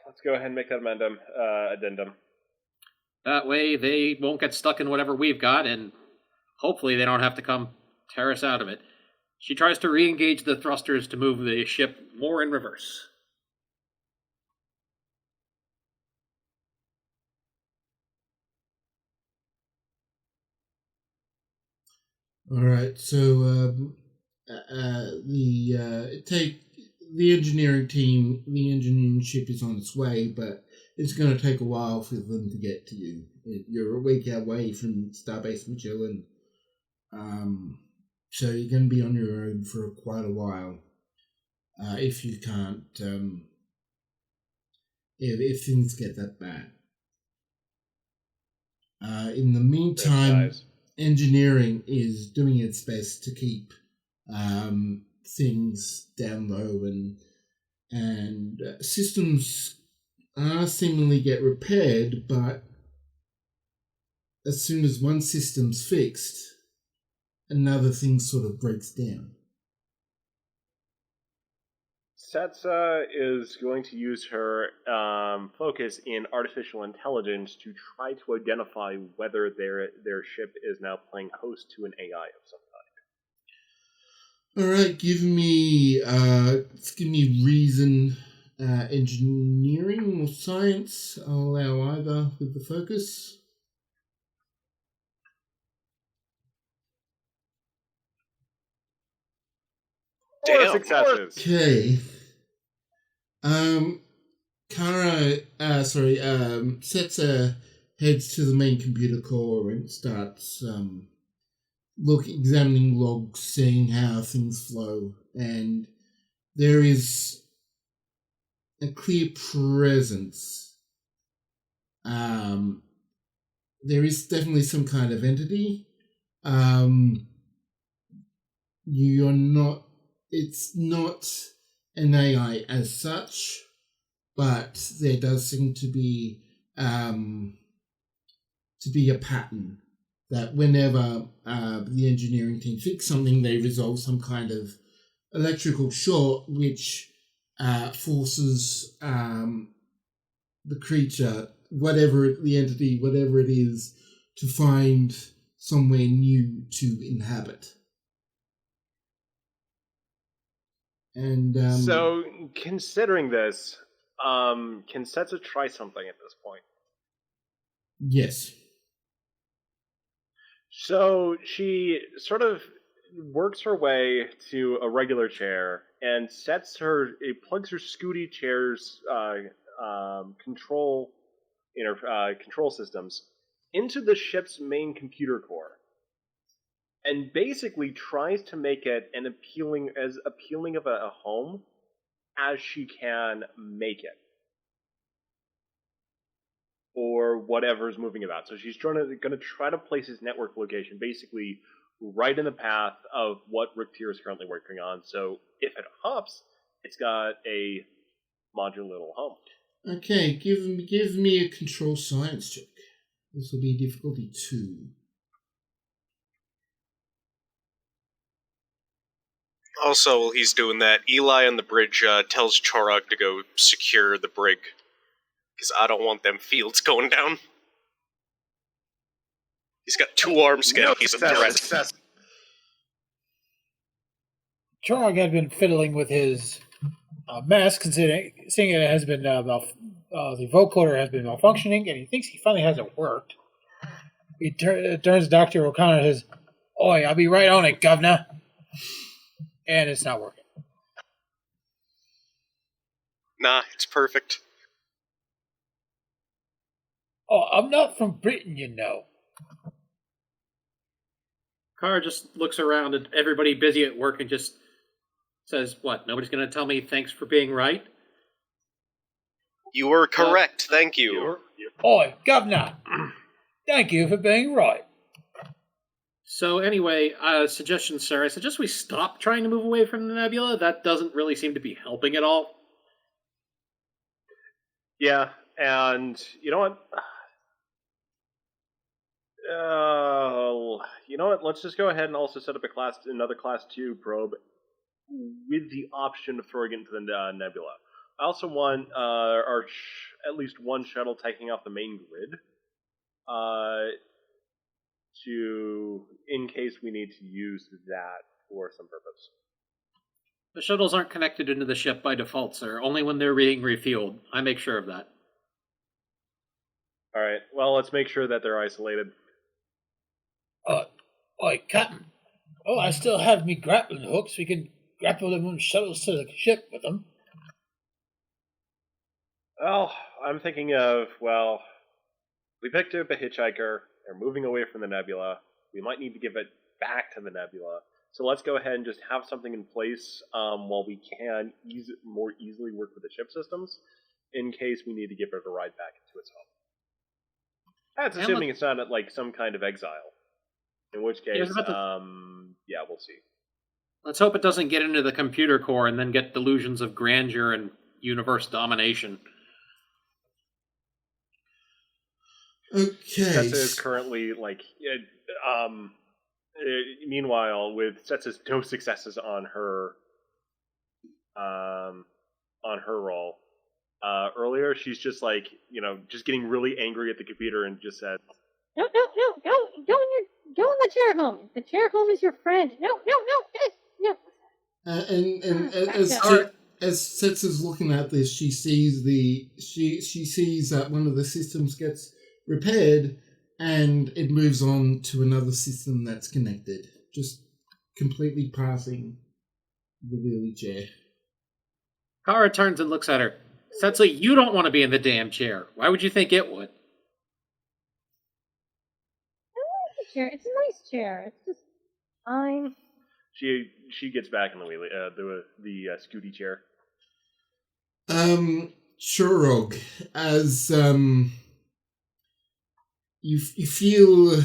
let's go ahead and make that addendum. That way they won't get stuck in whatever we've got, and hopefully they don't have to come tear us out of it. She tries to re-engage the thrusters to move the ship more in reverse. All right, so the engineering team, the engineering ship is on its way, but it's going to take a while for them to get to you. You're a week away from Starbase Magellan, so you're going to be on your own for quite a while. If you can't, if things get that bad. In the meantime, engineering is doing its best to keep things down low, and systems are seemingly get repaired, but as soon as one system's fixed, another thing sort of breaks down. Setsa is going to use her focus in artificial intelligence to try to identify whether their ship is now playing host to an AI of some kind. All right, give me reason, engineering or science. I'll allow either with the focus. Four successes. Okay. Setsa heads to the main computer core and starts examining logs, seeing how things flow, and there is a clear presence. There is definitely some kind of entity. It's not an AI as such, but there does seem to be a pattern that whenever the engineering team fix something, they resolve some kind of electrical short, which forces the creature, the entity, whatever it is, to find somewhere new to inhabit. And So, considering this, can Setsu try something at this point? yes. So she sort of works her way to a regular chair and plugs her Scooty chair's control systems into the ship's main computer core, and basically tries to make it as appealing of a home as she can make it, or whatever's moving about. So she's going to try to place his network location basically right in the path of what Ryk'Tyr is currently working on. So if it hops, it's got a modular little home. Okay, give me a control science check. This will be difficulty 2. Also, while he's doing that, Eli on the bridge tells Chorog to go secure the brig. Because I don't want them fields going down. He's got 2 arms now, he's a threat. Chorog had been fiddling with his mask, seeing it has been the vocoder has been malfunctioning, and he thinks he finally has it worked. He turns to Dr. O'Connor and says, "Oi, I'll be right on it, governor." And it's not working. Nah, it's perfect. Oh, I'm not from Britain, you know. Kara just looks around at everybody busy at work and just says, "What, nobody's going to tell me thanks for being right?" You were correct, thank you. Oi, governor. Thank you for being right. So anyway, suggestion, sir. I suggest we stop trying to move away from the nebula. That doesn't really seem to be helping at all. Yeah, and you know what? You know what? Let's just go ahead and also set up another Class 2 probe with the option of throwing it into the nebula. I also want at least one shuttle taking off the main grid, in case we need to use that for some purpose. The shuttles aren't connected into the ship by default, sir. Only when they're being refueled. I make sure of that. All right. Well, let's make sure that they're isolated. Oi, Captain. Oh, I still have me grappling hooks. We can grapple them on shuttles to the ship with them. Well, I'm thinking of, we picked up a hitchhiker. They're moving away from the nebula. We might need to give it back to the nebula. So let's go ahead and just have something in place while we can more easily work with the ship systems in case we need to give it a ride back into its home. That's assuming it's not like some kind of exile. In which case, we'll see. Let's hope it doesn't get into the computer core and then get delusions of grandeur and universe domination. Okay. Setsa is currently meanwhile, with Setsa's no successes on her roll earlier, she's just just getting really angry at the computer and just said, No, go in the chair home. The chair home is your friend. No. And as Setsu's looking at this, she sees that one of the systems gets repaired, and it moves on to another system that's connected, just completely passing the wheelie chair. Kara turns and looks at her. Setsu, you don't want to be in the damn chair. Why would you think it would? Chair. It's a nice chair. It's just fine. She gets back in the wheelie, the Scooty chair. Chorog, as you feel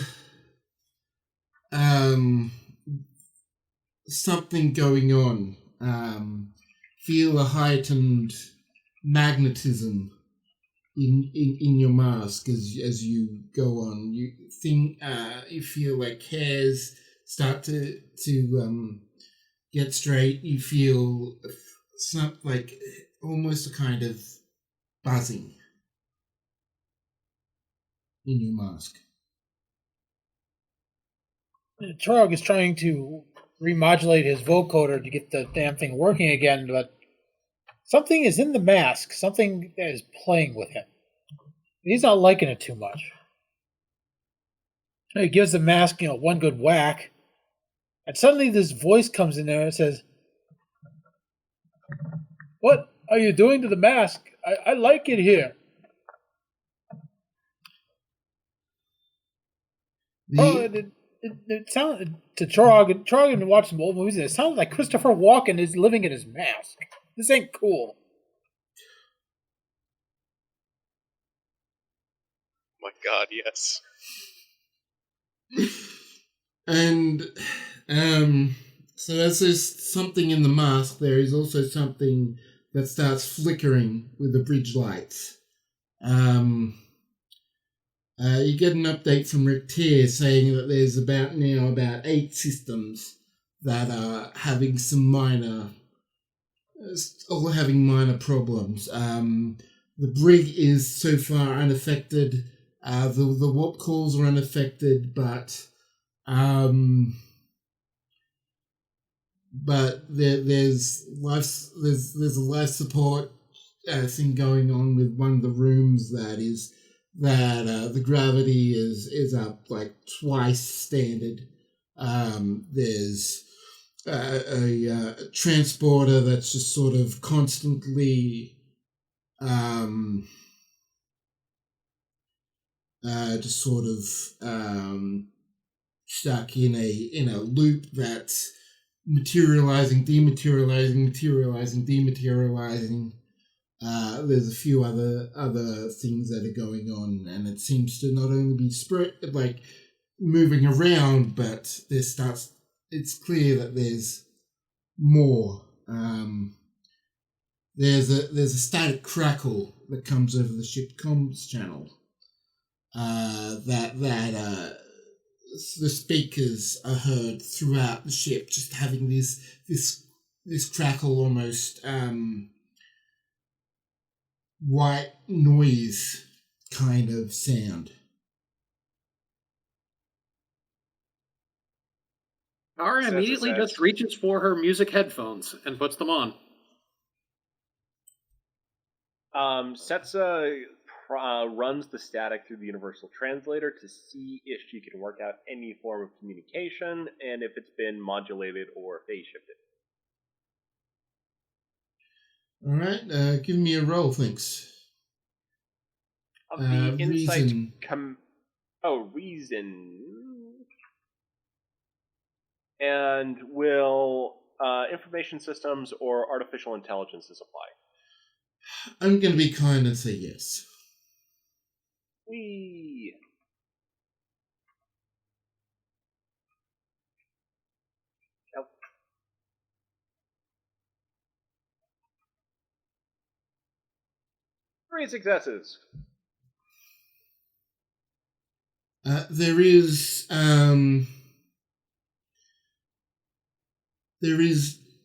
something going on. Feel a heightened magnetism in your mask as you go on. You feel like hairs start to get straight. You feel some like almost a kind of buzzing in your mask. Trog is trying to remodulate his vocoder to get the damn thing working again, but something is in the mask. Something that is playing with him. He's not liking it too much. So he gives the mask, one good whack, and suddenly this voice comes in there and says, "What are you doing to the mask? I like it here." It sounded to Trog, and Trog had been watching some old movies, and it sounded like Christopher Walken is living in his mask. This ain't cool. My God, yes. And so as there's something in the mask, there is also something that starts flickering with the bridge lights. You get an update from Ryk'Tyr saying that there's about 8 systems that are having some minor problems. The brig is so far unaffected. The warp cores are unaffected, but there's a life support thing going on with one of the rooms that the gravity is up like twice standard. There's a transporter that's just sort of constantly stuck in a loop that's materializing, dematerializing. There's a few other things that are going on, and it seems to not only be moving around, but it's clear that there's more. There's a static crackle that comes over the ship comms channel. The speakers are heard throughout the ship, just having this crackle, almost white noise kind of sound. Ara immediately just reaches for her music headphones and puts them on. Setsa runs the static through the universal translator to see if she can work out any form of communication and if it's been modulated or phase shifted. All right, give me a roll, thanks. Of the insight reason. Reason. And will information systems or artificial intelligences apply? I'm going to be kind and say yes. Whee! Yep. Three successes. There is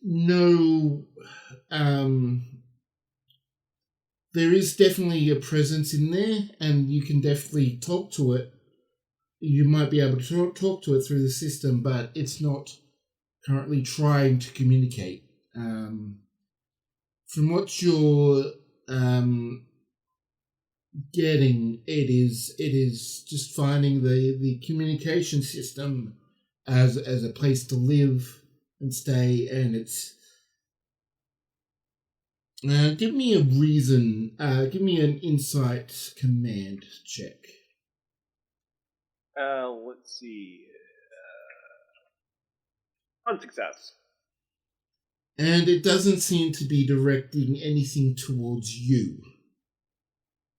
no there is definitely a presence in there, and you can definitely talk to it. You might be able to talk to it through the system, but it's not currently trying to communicate. From what you're getting, it is just finding the communication system as a place to live and stay, and it's give me a reason. Give me an insight command check. Let's see. One success. And it doesn't seem to be directing anything towards you.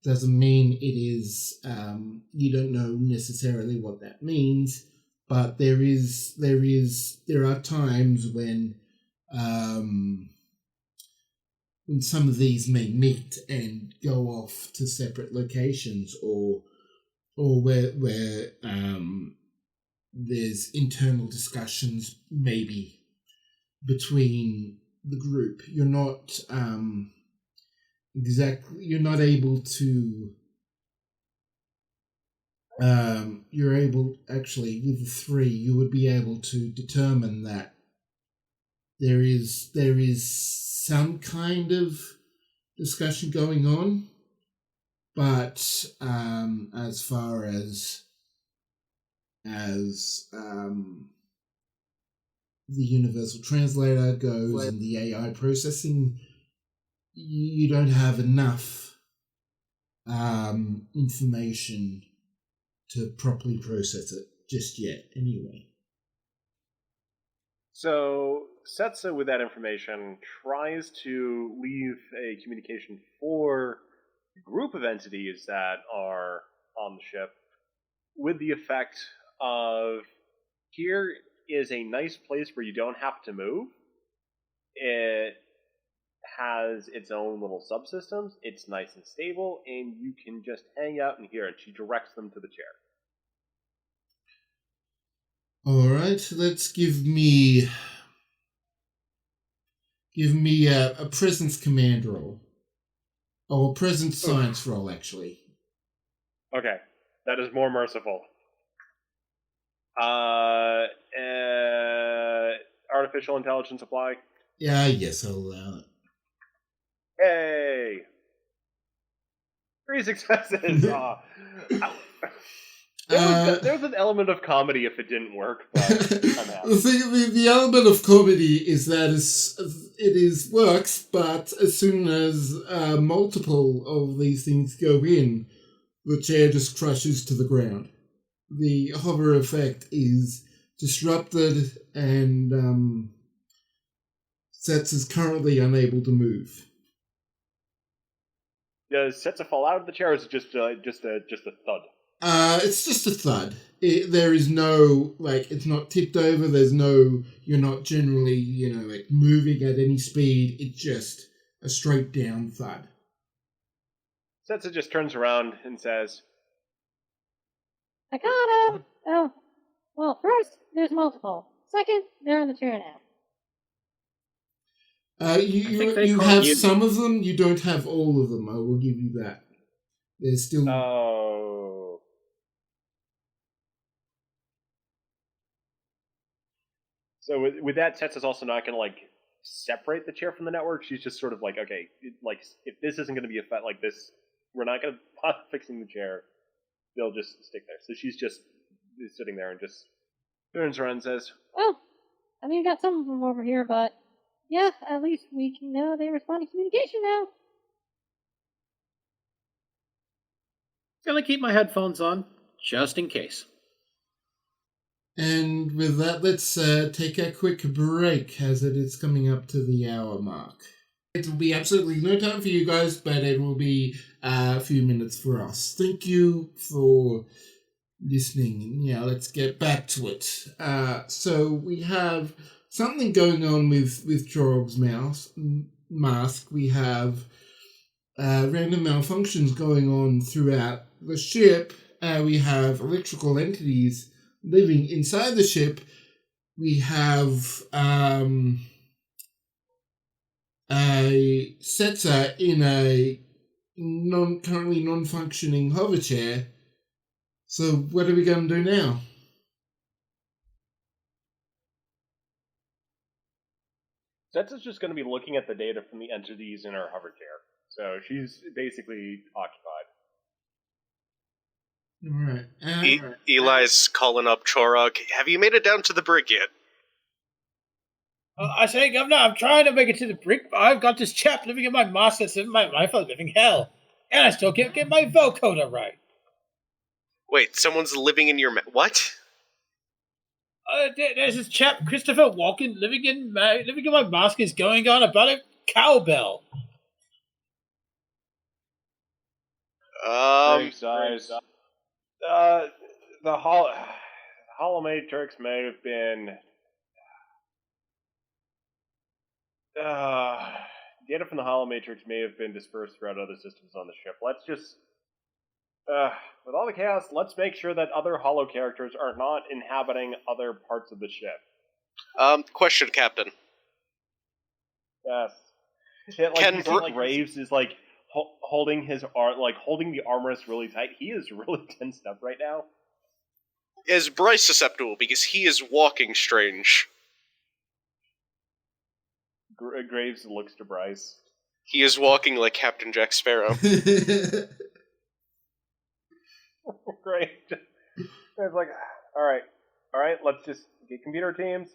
Doesn't mean it is. You don't know necessarily what that means, but there are times when when some of these may meet and go off to separate locations, or where there's internal discussions maybe between the group. You're not you're not able to you're able, actually, with the 3, you would be able to determine that there is some kind of discussion going on, but as far as the universal translator goes and the AI processing, you don't have enough information to properly process it just yet, anyway. So Setsa, with that information, tries to leave a communication for a group of entities that are on the ship, with the effect of, here is a nice place where you don't have to move. It has its own little subsystems. It's nice and stable, and you can just hang out in here. And she directs them to the chair. All right, let's give me a presence command roll, or a presence science roll, actually. Okay, that is more merciful. Artificial intelligence apply. Yeah, yes, I'll allow it. Hey! 3 successes! There was an element of comedy if it didn't work, but I'm happy. The element of comedy is that it works, but as soon as multiple of these things go in, the chair just crushes to the ground. The hover effect is disrupted, and Sets is currently unable to move. Does Setsa fall out of the chair, or is it just a thud? It's just a thud. There is no, it's not tipped over. You're not generally, moving at any speed. It's just a straight down thud. Setsa just turns around and says, I got him! Oh, well, first, there's multiple. Second, they're in the chair now. You have some of them. You don't have all of them. I will give you that. There's still... Oh... So with that, Setsa's also not going to, separate the chair from the network. She's just sort of okay, if this isn't going to be a fight like this, we're not going to bother fixing the chair. They'll just stick there. So she's just sitting there and just turns around and says, Well, I mean, you got some of them over here, but yeah, at least we can know they respond to communication now. Gonna keep my headphones on, just in case. And with that, let's take a quick break, as it is coming up to the hour mark. It will be absolutely no time for you guys, but it will be a few minutes for us. Thank you for listening. Yeah, let's get back to it. So we have something going on with Chorog's mask. We have random malfunctions going on throughout the ship. We have electrical entities living inside the ship. We have a Setsa in a currently non-functioning hover chair. So what are we going to do now? Setsa's just going to be looking at the data from the entities in her hover chair. So she's basically occupied. All right. Eli's calling up Chorog. Have you made it down to the brig yet? I say, Governor, I'm trying to make it to the brig, but I've got this chap living in my mask that's in my life a living hell. And I still can't get my vocoder right. Wait, someone's living in your what? There's this chap, Christopher Walken, living in my mask, is going on about a cowbell. The holomatrix may have been data from the holomatrix may have been dispersed throughout other systems on the ship. Let's just, with all the chaos, let's make sure that other holo characters are not inhabiting other parts of the ship. Question, Captain. Yes. Yeah, like, Can you see, Graves is like holding his holding the armrest really tight. He is really tensed up right now. Is Bryce susceptible? Because he is walking strange. Graves looks to Bryce. He is walking like Captain Jack Sparrow. Great. It's like, all right, let's just get computer teams,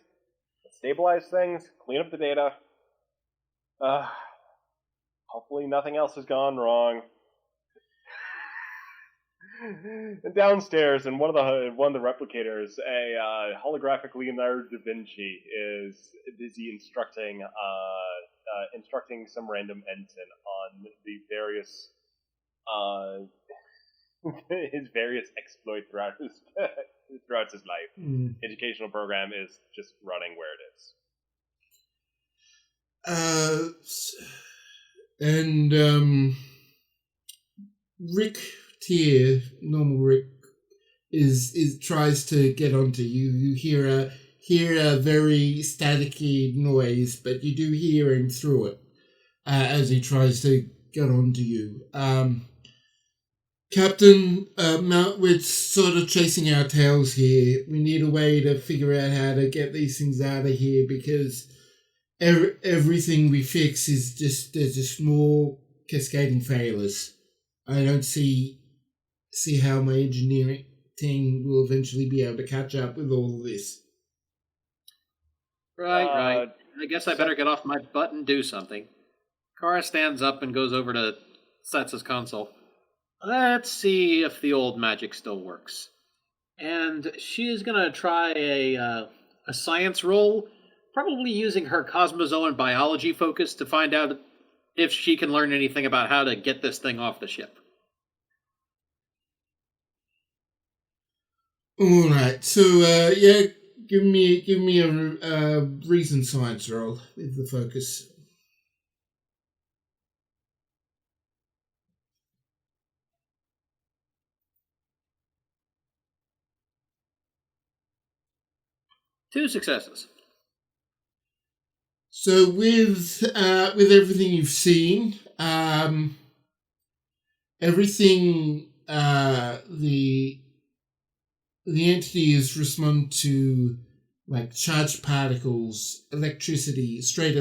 stabilize things, clean up the data. Hopefully nothing else has gone wrong. And downstairs, in one of the replicators, a holographic Leonardo da Vinci is busy instructing some random ensign on the various his various exploits throughout his life. Educational program is just running where it is. And Ryk'Tyr, normal Rick, is tries to get onto you. You hear a very staticky noise, but you do hear him through it as he tries to get onto you. Captain, we're sort of chasing our tails here. We need a way to figure out how to get these things out of here because everything we fix is there's just more cascading failures. I don't see how my engineering team will eventually be able to catch up with all of this. Right. I guess I better get off my butt and do something. Kara stands up and goes over to Setsa's console. Let's see if the old magic still works. And she's gonna try a science roll, probably using her cosmozoan biology focus to find out if she can learn anything about how to get this thing off the ship. All right. So give me a reason science roll with the focus. Two successes. So with everything you've seen, everything the entities respond to like charged particles, electricity, straight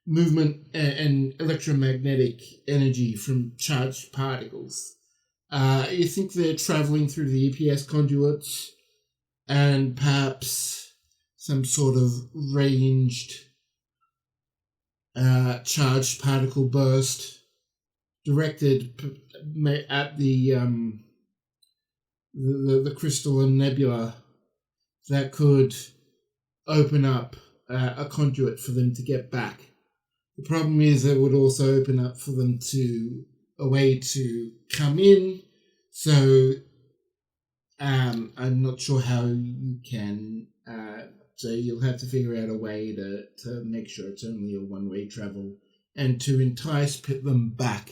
movement and electromagnetic energy from charged particles. You think they're traveling through the EPS conduits and perhaps some sort of ranged charged particle burst directed at the crystal and nebula that could open up a conduit for them to get back. The problem is it would also open up for them a way to come in, so I'm not sure how you can, so you'll have to figure out a way to make sure it's only a one-way travel and to entice them back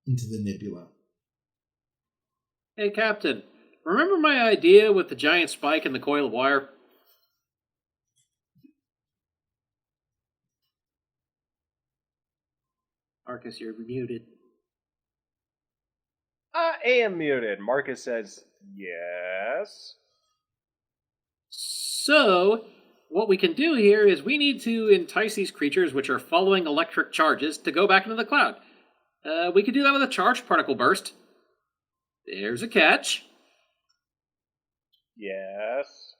into the nebula. Hey, Captain, remember my idea with the giant spike and the coil of wire? Marcus, you're muted. I am muted. Marcus says, yes. So, what we can do here is we need to entice these creatures, which are following electric charges, to go back into the cloud. We could do that with a charged particle burst. There's a catch. Yes.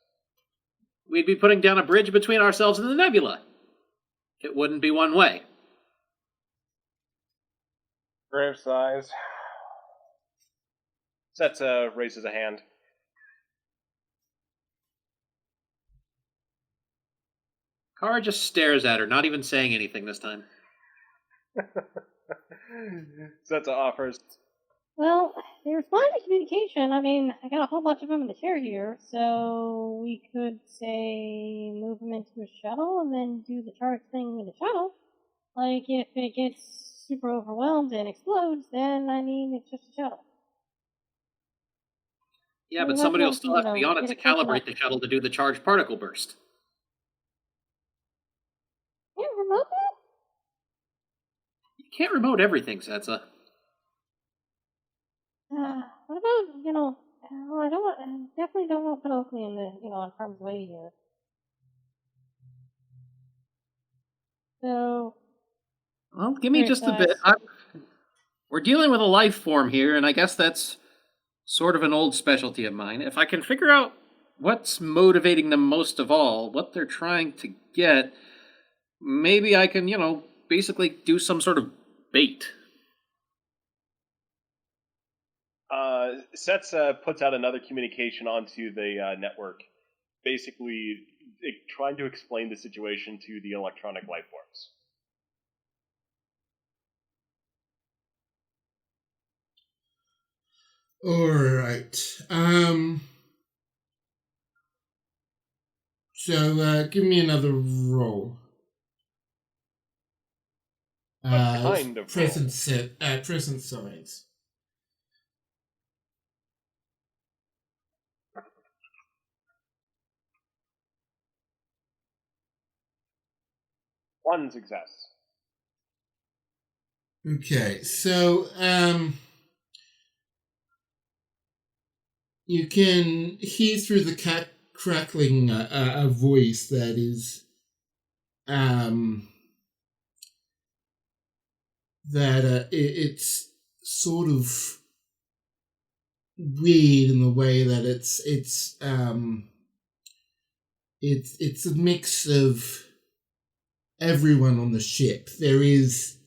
We'd be putting down a bridge between ourselves and the nebula. It wouldn't be one way. Grave sighs. Setsa raises a hand. Kara just stares at her, not even saying anything this time. Setsa offers. Well, they responded to communication. I mean, I got a whole bunch of them in the chair here, so we could say move them into a shuttle and then do the charge thing with the shuttle. Like, if it gets super overwhelmed and explodes, then, I mean, it's just a shuttle. Yeah, I but mean, somebody will that's still have to be on it get to it close calibrate enough. the shuttle to do the charged particle burst. Yeah, remote that? You can't remote everything, Setsa. What about, I definitely don't want to put Oakley in in harm's way here. So, Well, give me Very just a bit. fast. We're dealing with a life form here, and I guess that's sort of an old specialty of mine. If I can figure out what's motivating them most of all, what they're trying to get, maybe I can, basically do some sort of bait. Setsa puts out another communication onto the network, basically trying to explain the situation to the electronic life forms. Alright. So, give me another roll. What kind of present roll? Present science. One success. Okay, so, you can hear through the crackling a voice that is, it's sort of weird in the way that it's a mix of everyone on the ship. There is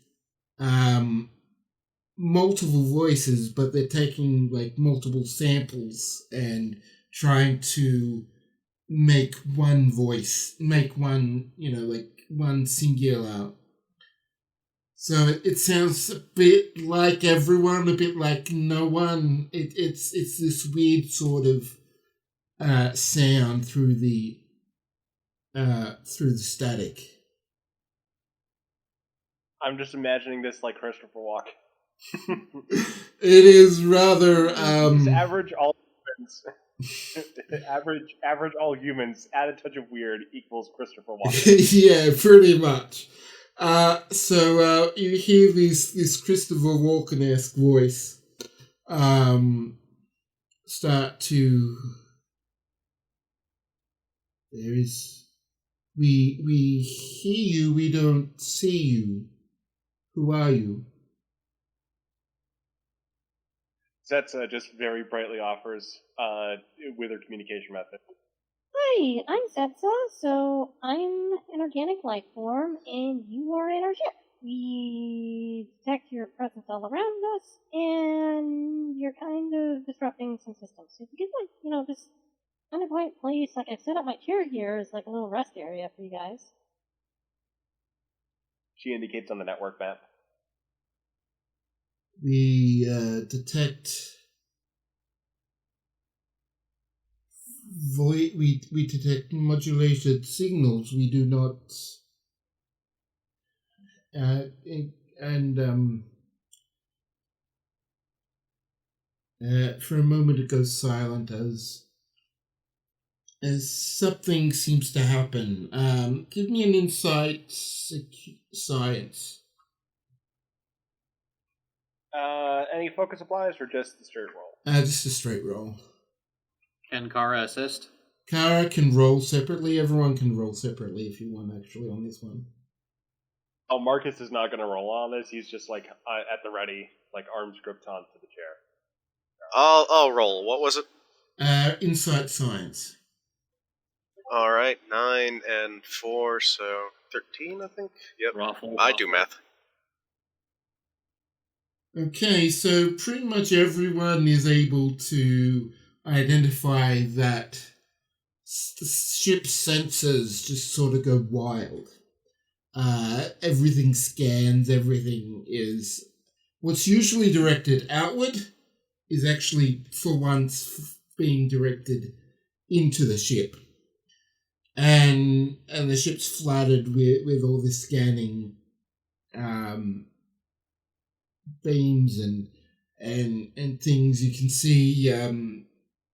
multiple voices, but they're taking like multiple samples and trying to make one voice, make one, like one singular. So it sounds a bit like everyone, a bit like no one. It's this weird sort of sound through the static. I'm just imagining this like Christopher Walken. It is rather Just average all humans. average all humans. Add a touch of weird equals Christopher Walken. Yeah, pretty much. So you hear this Christopher Walken-esque voice start to. We hear you, we don't see you. Who are you? Setsa just very brightly offers with her communication method. Hi, I'm Setsa, so I'm an organic life form, and you are in our ship. We detect your presence all around us, and you're kind of disrupting some systems. So if you could, just kind of quiet place, like I've set up my chair here as like a little rest area for you guys. She indicates on the network map. We detect we detect modulated signals. We do not for a moment it goes silent as something seems to happen. Give me an insight science. Any focus applies or just the straight roll? Just a straight roll. Can Kara assist? Kara can roll separately. Everyone can roll separately if you want, actually, on this one. Oh, Marcus is not going to roll on this. He's just like at the ready, like arms gripped onto the chair. I'll roll. What was it? Insight science. All right, 9 and 4, so 13, I think. Yep, I do math. Okay, so pretty much everyone is able to identify that the ship's sensors just sort of go wild. Everything scans, everything is what's usually directed outward is actually, for once, being directed into the ship. And the ship's flooded with all the scanning beams and things. You can see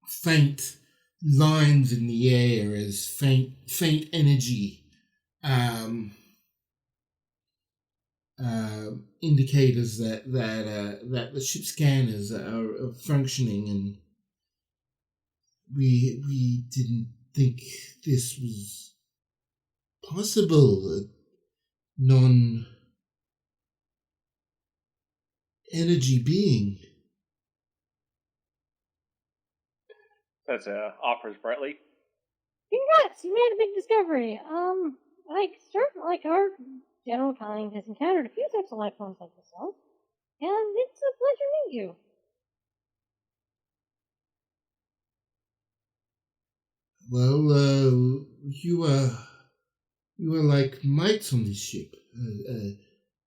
faint lines in the air as faint energy indicators that the ship scanners are functioning, and we didn't think this was possible. A non-energy being. That's offers brightly. Congrats, you made a big discovery. Our general kind has encountered a few types of life forms like yourself, and it's a pleasure to meet you. Well, you are like mites on this ship.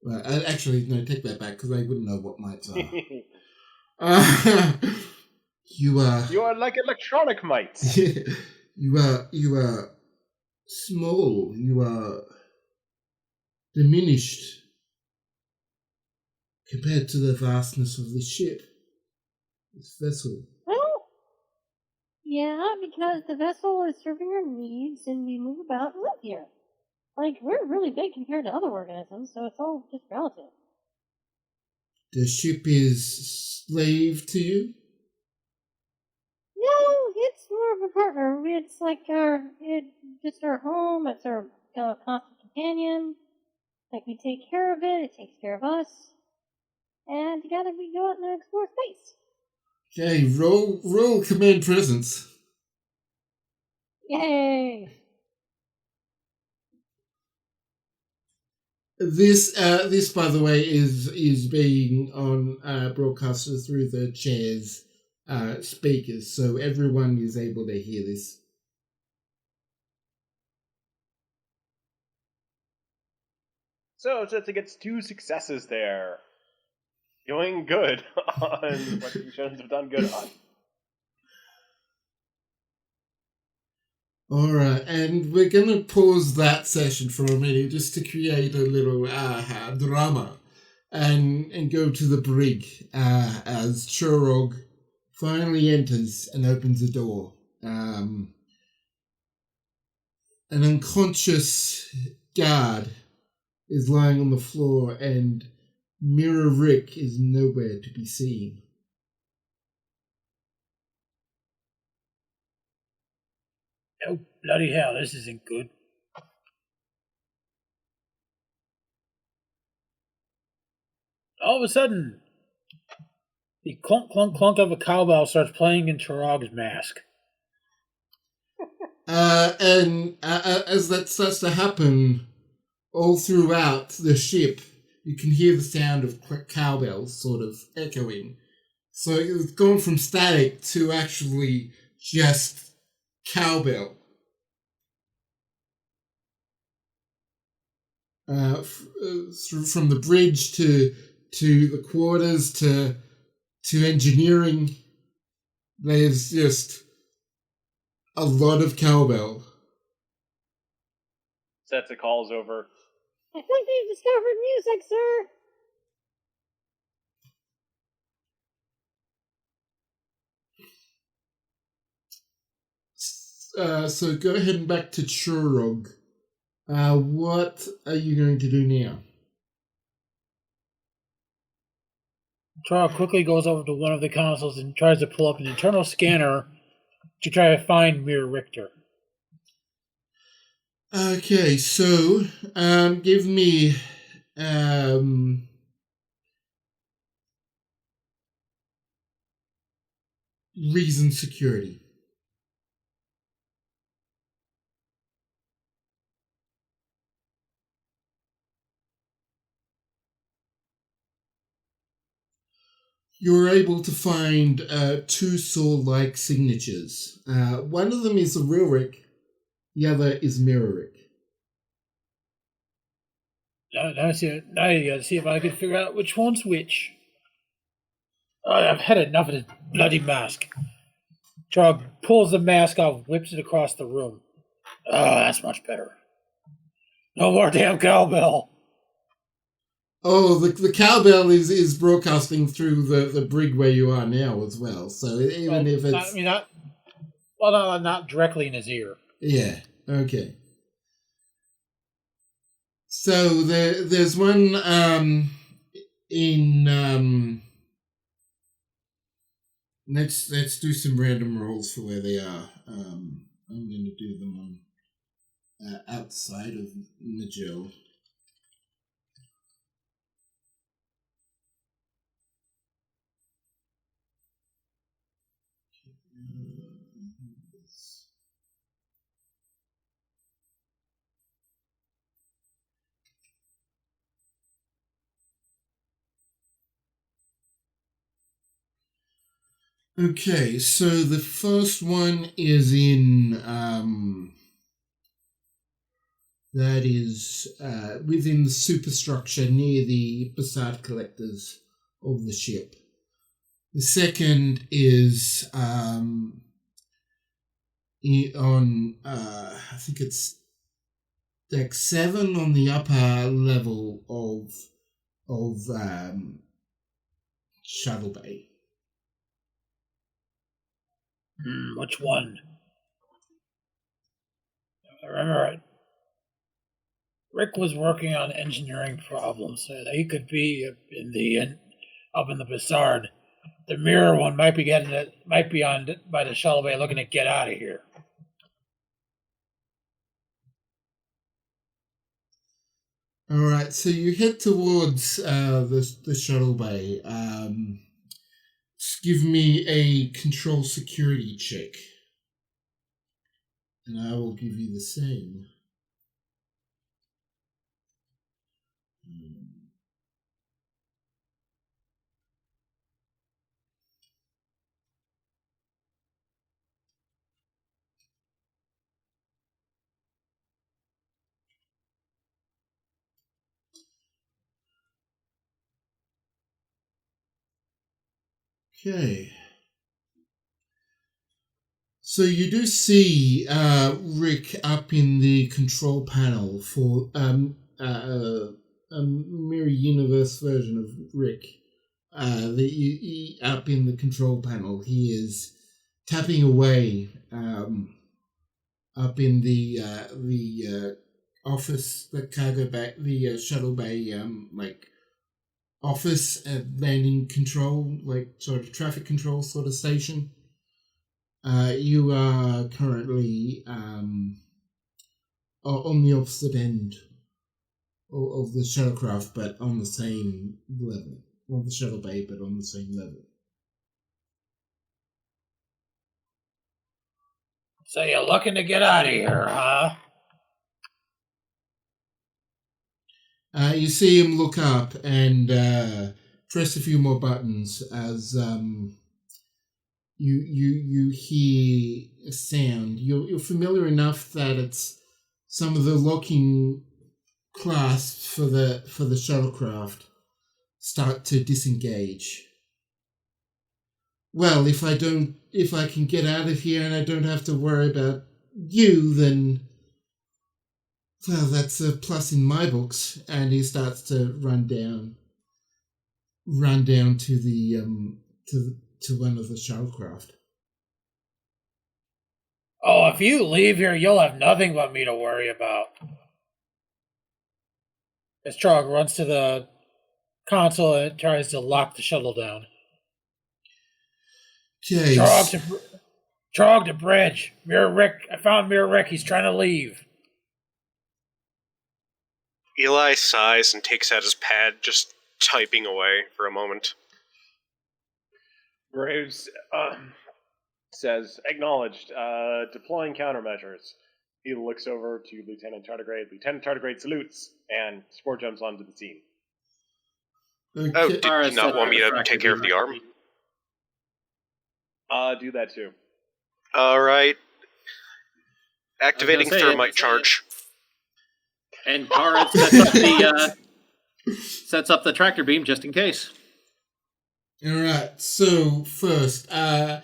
Well, actually, no, take that back, because I wouldn't know what mites are. You are. You are like electronic mites. You are small. You are diminished compared to the vastness of this ship, this vessel. Well, yeah, because the vessel is serving our needs, and we move about and live here. Like, we're really big compared to other organisms, so it's all just relative. The ship is slave to you? No, it's more of a partner. It's like just our home. It's our constant companion. Like, we take care of it. It takes care of us. And together we go out and explore space. Okay, roll command presence. Yay! This, by the way, is being on broadcasted through the chair's speakers, so everyone is able to hear this. So Jetsa gets 2 successes there. Doing good on what you shouldn't have done good on. Alright, and we're going to pause that session for a minute just to create a little drama and go to the brig as Churog finally enters and opens the door. An unconscious guard is lying on the floor, and Mirror Rick is nowhere to be seen. Oh, bloody hell, this isn't good. All of a sudden, the clunk, clunk, clunk of a cowbell starts playing in Chirag's mask. And as that starts to happen, all throughout the ship, you can hear the sound of cowbells sort of echoing. So it's gone from static to actually just cowbell. From the bridge to the quarters to engineering, there's just a lot of cowbell. Setsa calls over. I think they've discovered music, sir. So go ahead and back to Churog. What are you going to do now? Chirag quickly goes over to one of the consoles and tries to pull up an internal scanner to try to find Mirror Ryk'Tyr. Okay, so give me reason security. You're able to find 2 Saw-like signatures. One of them is a real Rick, the other is Mirror Rick. Now you gotta see if I can figure out which one's which. I've had enough of this bloody mask. Trog pulls the mask off, whips it across the room. Oh, that's much better. No more damn cowbell. Oh, the cowbell is broadcasting through the brig where you are now as well. So even if it's not directly in his ear. yeah, okay. So there's one in let's do some random rolls for where they are. I'm going to do them on outside of Majel. Okay, so the first one is in that is within the superstructure near the Basad collectors of the ship. The second is on I think it's deck 7 on the upper level of Shuttle Bay. Which one? I remember it. Rick was working on engineering problems. He could be up in the Bassard. The mirror one might be on by the shuttle bay, looking to get out of here. All right, so you head towards the shuttle bay. Just give me a control security check, and I will give you the same. Okay. So you do see Rick up in the control panel for a Mirror Universe version of Rick. Up in the control panel, he is tapping away up in the office, the cargo bay, the shuttle bay, like office and landing control, like sort of traffic control sort of station. You are currently on the opposite end of the shuttlecraft, but on the same level. On the shuttle bay, but on the same level. So you're looking to get out of here, huh? You see him look up and press a few more buttons as you hear a sound. You're familiar enough that it's some of the locking clasps for the shuttlecraft start to disengage. Well, if I can get out of here and I don't have to worry about you, then well, that's a plus in my books. And he starts to run down to the to one of the shuttlecraft. Oh, if you leave here, you'll have nothing but me to worry about. As Trog runs to the console and tries to lock the shuttle down. Okay. Trog to bridge. Mirror Rick. I found Mirror Rick. He's trying to leave. Eli sighs and takes out his pad, just typing away for a moment. Graves says, acknowledged, deploying countermeasures. He looks over to Lieutenant Tardigrade. Lieutenant Tardigrade salutes and spore jumps onto the scene. Okay. Oh, did you not want me to take care of the arm? Do that too. Alright. Activating thermite charge. And Kara sets up the tractor beam just in case. Alright, so first, with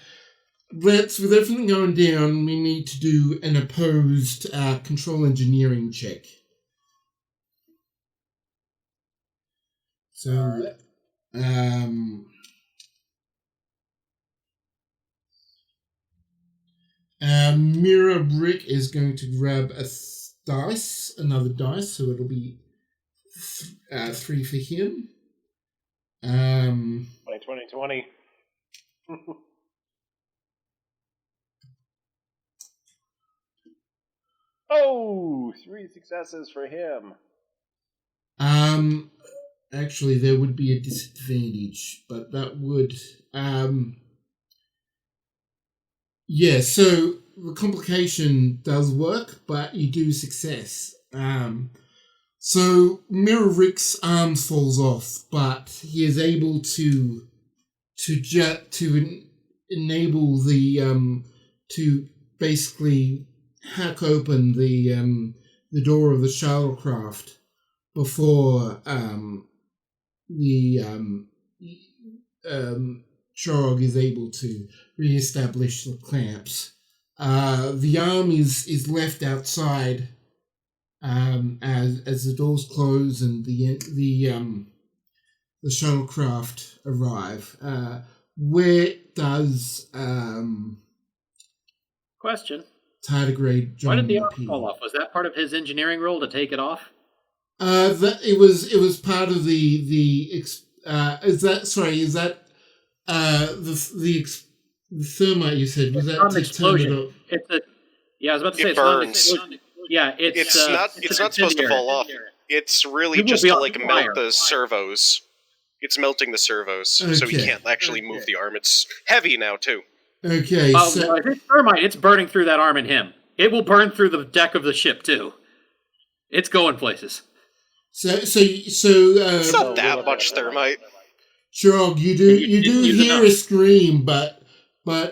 everything going down, we need to do an opposed control engineering check. So, Mirror Rick is going to grab another dice, so it'll be 3 for him. 20. Oh, 3 successes for him. Actually, there would be a disadvantage, but that would, yeah, so the complication does work, but you do success. So Mirror Rick's arm falls off, but he is able to enable the to basically hack open the door of the shuttlecraft before the Chorog is able to re-establish the clamps. The arm is left outside as the doors close and the shuttlecraft arrive. Where does Question. Tardigrade John Why did the arm appear? fall off? Was that part of his engineering role to take it off? That it was part of the thermite you said, was It's that not an to explosion. turn it up? I was about to say It it's not an burns. explosion. Yeah, It's an not supposed to incendiary. fall off. It's really It will just be to on like fire. melt the servos. It's melting the servos, so he Okay. can't actually move the arm. It's heavy now too. Okay, Well, if it's thermite, it's burning through that arm and him. It will burn through the deck of the ship too. It's going places. It's not that much thermite. Chorog, you do hear enough. a scream, but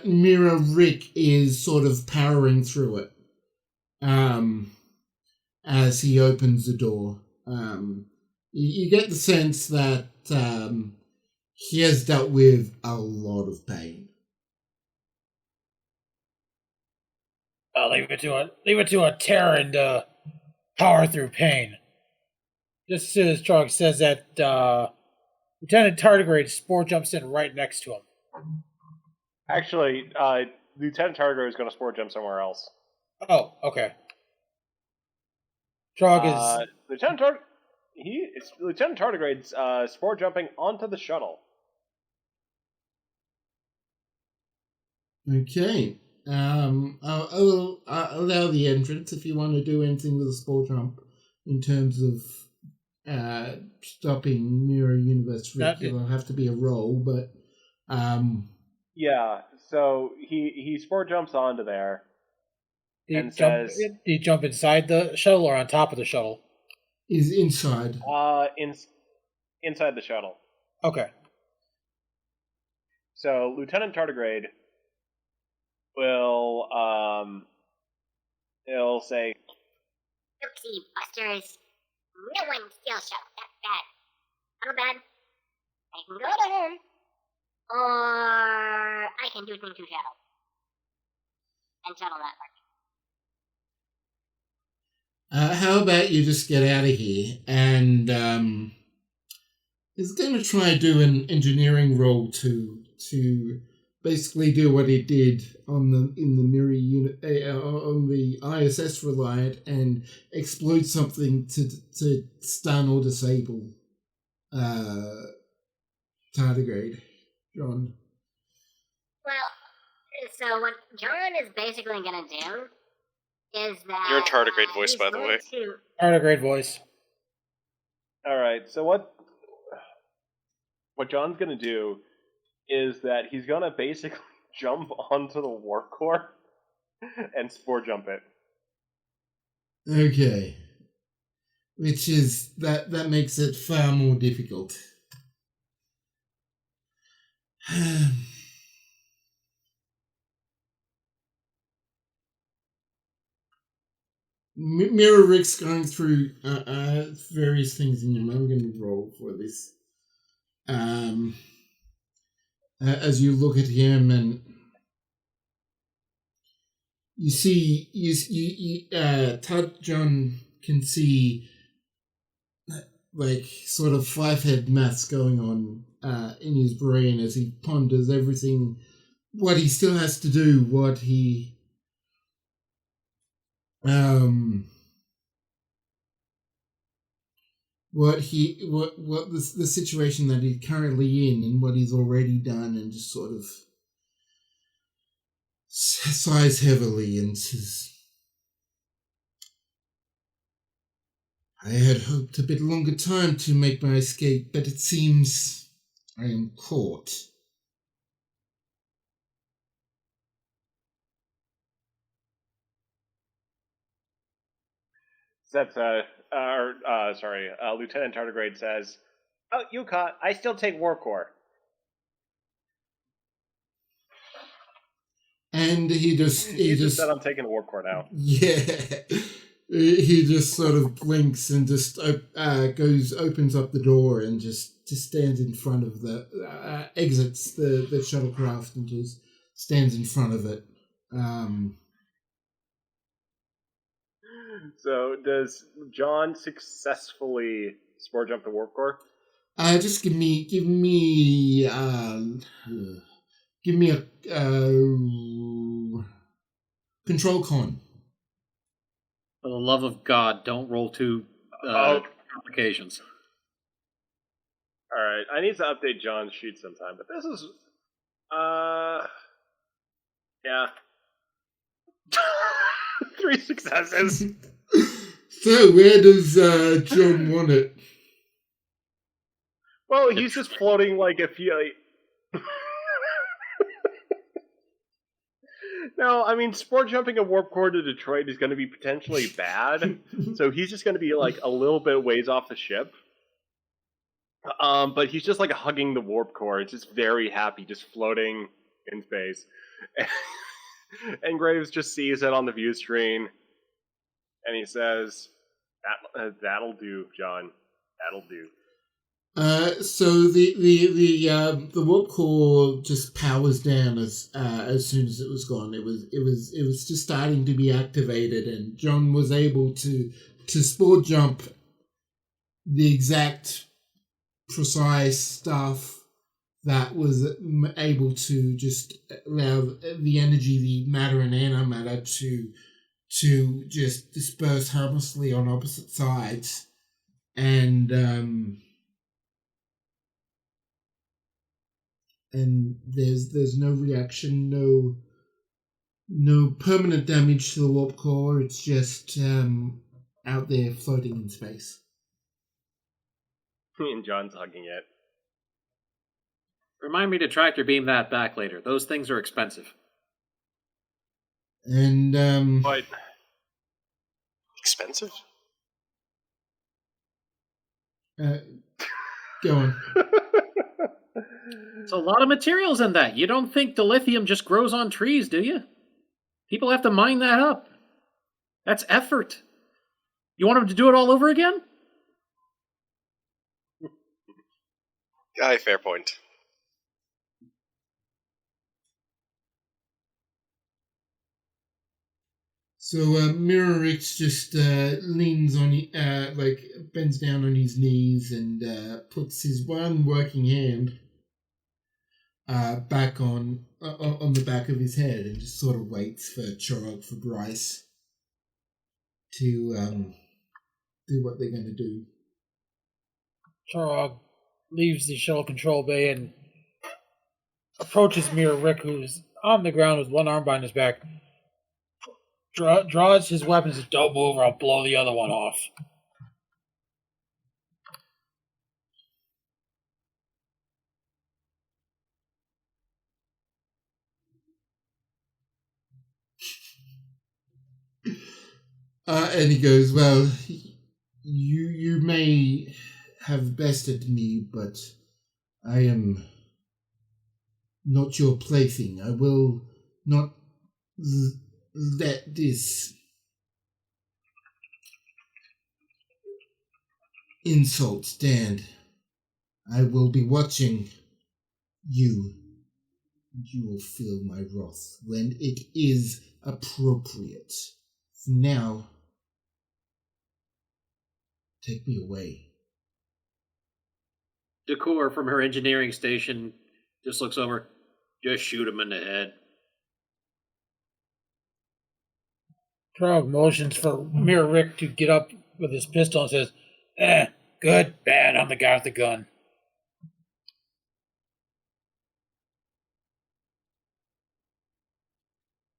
Mirror Rick is sort of powering through it. As he opens the door. You get the sense that he has dealt with a lot of pain. Leave it to a Terran to power through pain. Just as soon as Trog says that, Lieutenant Tardigrade spore jumps in right next to him. Actually, Lieutenant Tardigrade is going to spore jump somewhere else. Oh, okay. Trog is Lieutenant Tardigrade's spore jumping onto the shuttle. Okay. I'll allow the entrance if you want to do anything with a spore jump in terms of stopping Mirror Universe Ryk'Tyr. It'll have to be a roll, but yeah. So he spore jumps onto there. Do you jump inside the shuttle or on top of the shuttle? Is inside. Inside the shuttle. Okay. So Lieutenant Tardigrade he'll say, Oopsie, Busters. No one steals shuttle. That's bad. How bad? I can go to him, or I can do things to shuttle. And shuttle that part. How about you just get out of here and he's going to try and do an engineering roll to basically do what he did on the Mirror unit on the ISS Reliant and explode something to stun or disable tardigrade. John. Well, so what John is basically going to do is that... You're in tardigrade voice, by the way. Tardigrade voice. all right, so what John's going to do is that he's going to basically jump onto the warp core and spore jump it. Okay. Which is, that makes it far more difficult. Mirror Rick's going through various things in him. I'm going to roll for this. as you look at him, and you see, John can see like sort of five-head maths going on in his brain as he ponders everything, what he still has to do, what he the situation that he's currently in and what he's already done, and just sort of sighs heavily and says, I had hoped a bit longer time to make my escape, but it seems I am caught. That's Lieutenant Tardigrade says, "Oh, you caught. I still take War Core." And he just said, "I'm taking a War Core now." Yeah, he just sort of blinks and just opens up the door and just stands in front of the exits the shuttlecraft and just stands in front of it. So does John successfully spore jump the Warp Core? Just give me a control con. For the love of God, don't roll two complications. All right, I need to update John's sheet sometime, but this is, yeah. 3 successes. So where does John want it? Well, he's just floating like a few. No, I mean, spore jumping a warp core to Detroit is going to be potentially bad, so he's just going to be like a little bit ways off the ship. But he's just like hugging the warp core. It's just very happy, just floating in space. And Graves just sees it on the view screen, and he says, "That'll do, John. That'll do." So the warp core just powers down as soon as it was gone. It was just starting to be activated, and John was able to spore jump the exact precise stuff that was able to just allow the energy, the matter and antimatter to just disperse harmlessly on opposite sides, and there's no reaction, no permanent damage to the warp core. It's just out there floating in space. And John's hugging it. Remind me to tractor beam that back later. Those things are expensive. And But Expensive? Go on. There's a lot of materials in that. You don't think the lithium just grows on trees, do you? People have to mine that up. That's effort. You want them to do it all over again? Aye, fair point. So Mirror Ryk'Tyr just leans on, bends down on his knees and puts his one working hand back on the back of his head and just sort of waits for Chorog, for Bryce to do what they're going to do. Chorog leaves the shuttle control bay and approaches Mirror Rick, who's on the ground with one arm behind his back. Draws his weapons and says, "Don't move or I'll blow the other one off." And he goes, "Well, you may have bested me, but I am not your plaything. I will not let this insult stand. I will be watching you You will feel my wrath when it is appropriate. For now, take me away. Decor from her engineering station just looks over. Just shoot him in the head. Trog motions for Mirror Rick to get up with his pistol and says, good, bad, I'm the guy with the gun.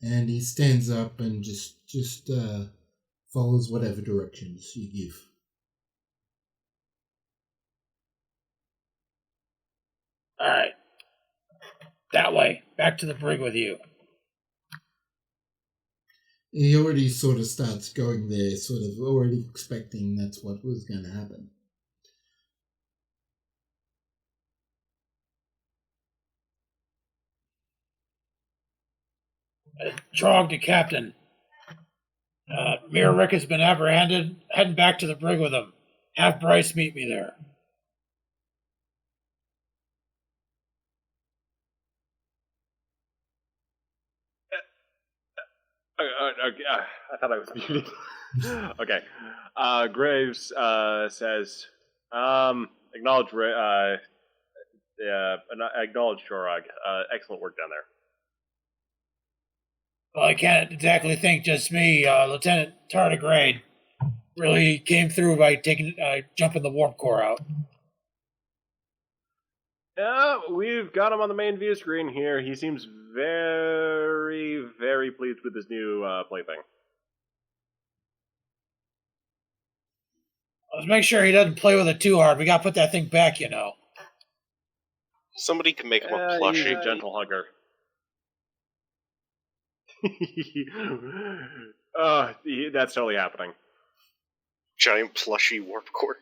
And he stands up and just follows whatever directions you give. Alright. That way. Back to the brig with you. He already sort of starts going there, sort of already expecting that's what was going to happen. Trog to Captain. Mirror Rick has been apprehended. Heading back to the brig with him. Have Bryce meet me there. I thought I was muted. Okay. Graves says, acknowledge Shorog. Excellent work down there. Well, I can't exactly think just me. Lieutenant Tardigrade really came through by jumping the warp core out. Yeah, we've got him on the main view screen here. He seems very, very pleased with his new plaything. Let's make sure he doesn't play with it too hard. We gotta put that thing back, you know. Somebody can make him a He's plushie. a gentle hugger. That's totally happening. Giant plushie warp core.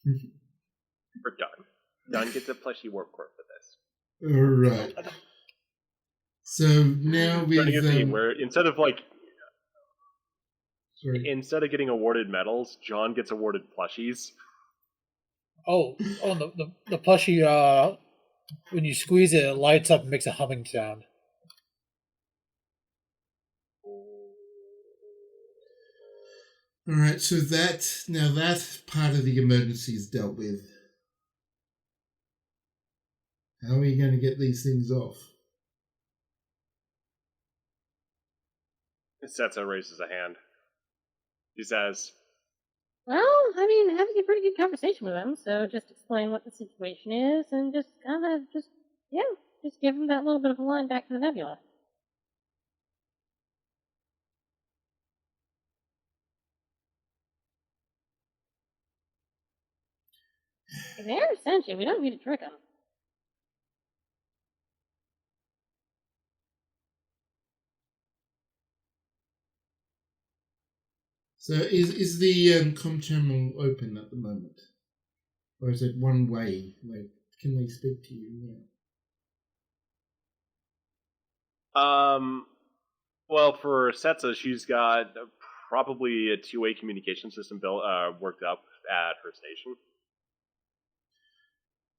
We're done. Done gets a plushie warp core for this. Alright. So now we've... where instead of getting awarded medals, John gets awarded plushies. The plushie, when you squeeze it, it lights up and makes a humming sound. Alright, so that part of the emergency is dealt with. How are we going to get these things off? Setsa raises a hand. He says, Well, I mean, having a pretty good conversation with him, so just explain what the situation is and just give him that little bit of a line back to the Nebula. If they understand you, we don't need to trick them. So is the com terminal open at the moment? Or is it one way? Like, can they speak to you now? Well, for Setsa, she's got probably a two-way communication system worked up at her station.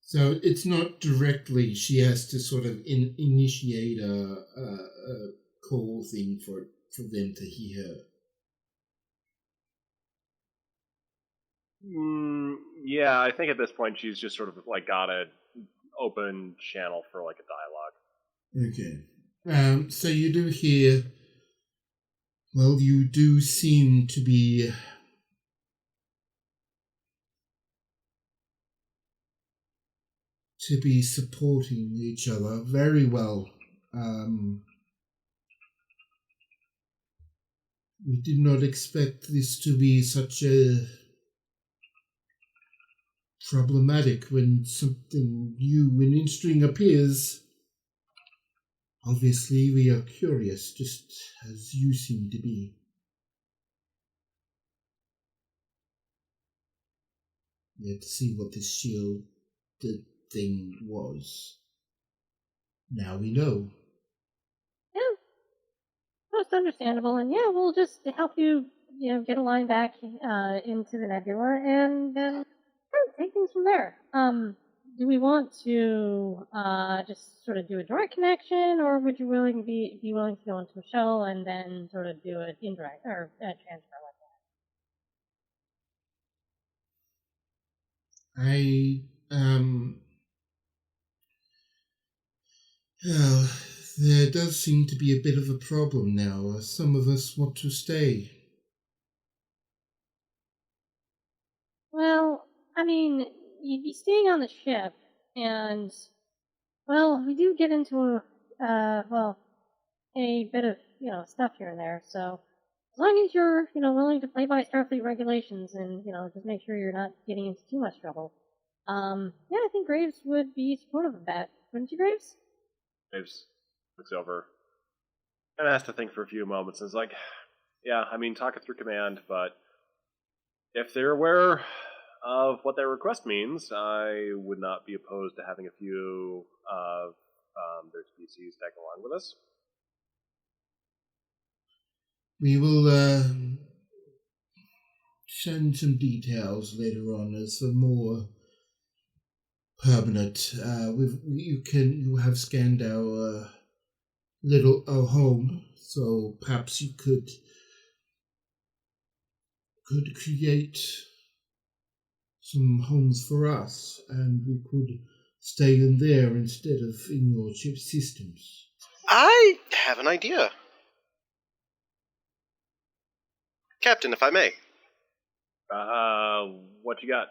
So it's not directly, she has to sort of initiate a call thing for them to hear her. Yeah, I think at this point she's just sort of like got an open channel for like a dialogue. Okay. So you do hear, well, you do seem to be supporting each other very well. We did not expect this to be such a problematic when something new and interesting appears. Obviously, we are curious, just as you seem to be. We had to see what this shielded thing was. Now we know. Yeah, most understandable, and yeah, we'll just help you, get a line back into the Nebula, and take things from there. do we want to just sort of do a direct connection, or would you be willing to go into a shuttle and then sort of do an indirect or a transfer like I well, there does seem to be a bit of a problem now. Some of us want to stay. Well, I mean, you'd be staying on the ship, and, well, we do get into, a bit of, stuff here and there, so as long as you're, willing to play by Starfleet regulations and, just make sure you're not getting into too much trouble, yeah, I think Graves would be supportive of that. Wouldn't you, Graves? Graves looks over and has to think for a few moments and is like, yeah, I mean, talk it through command, but if they're aware of what their request means, I would not be opposed to having a few of their species tag along with us. We will send some details later on as a more permanent. You have scanned our our home, so perhaps you could create some homes for us, and we could stay in there instead of in your ship systems. I have an idea. Captain, if I may. What you got?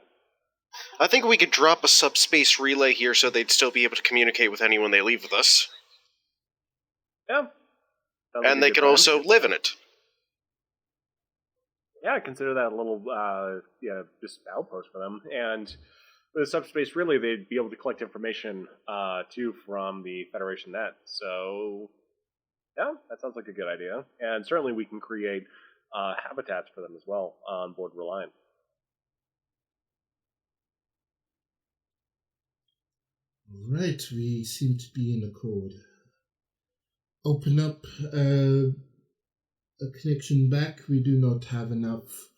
I think we could drop a subspace relay here so they'd still be able to communicate with anyone they leave with us. Yeah. And they could also live in it. Yeah, I consider that a little, just outpost for them. And with a subspace relay, they'd be able to collect information, too, from the Federation net. So, yeah, that sounds like a good idea. And certainly we can create habitats for them as well on board Reliant. Right, we seem to be in accord. Open up a connection back. We do not have enough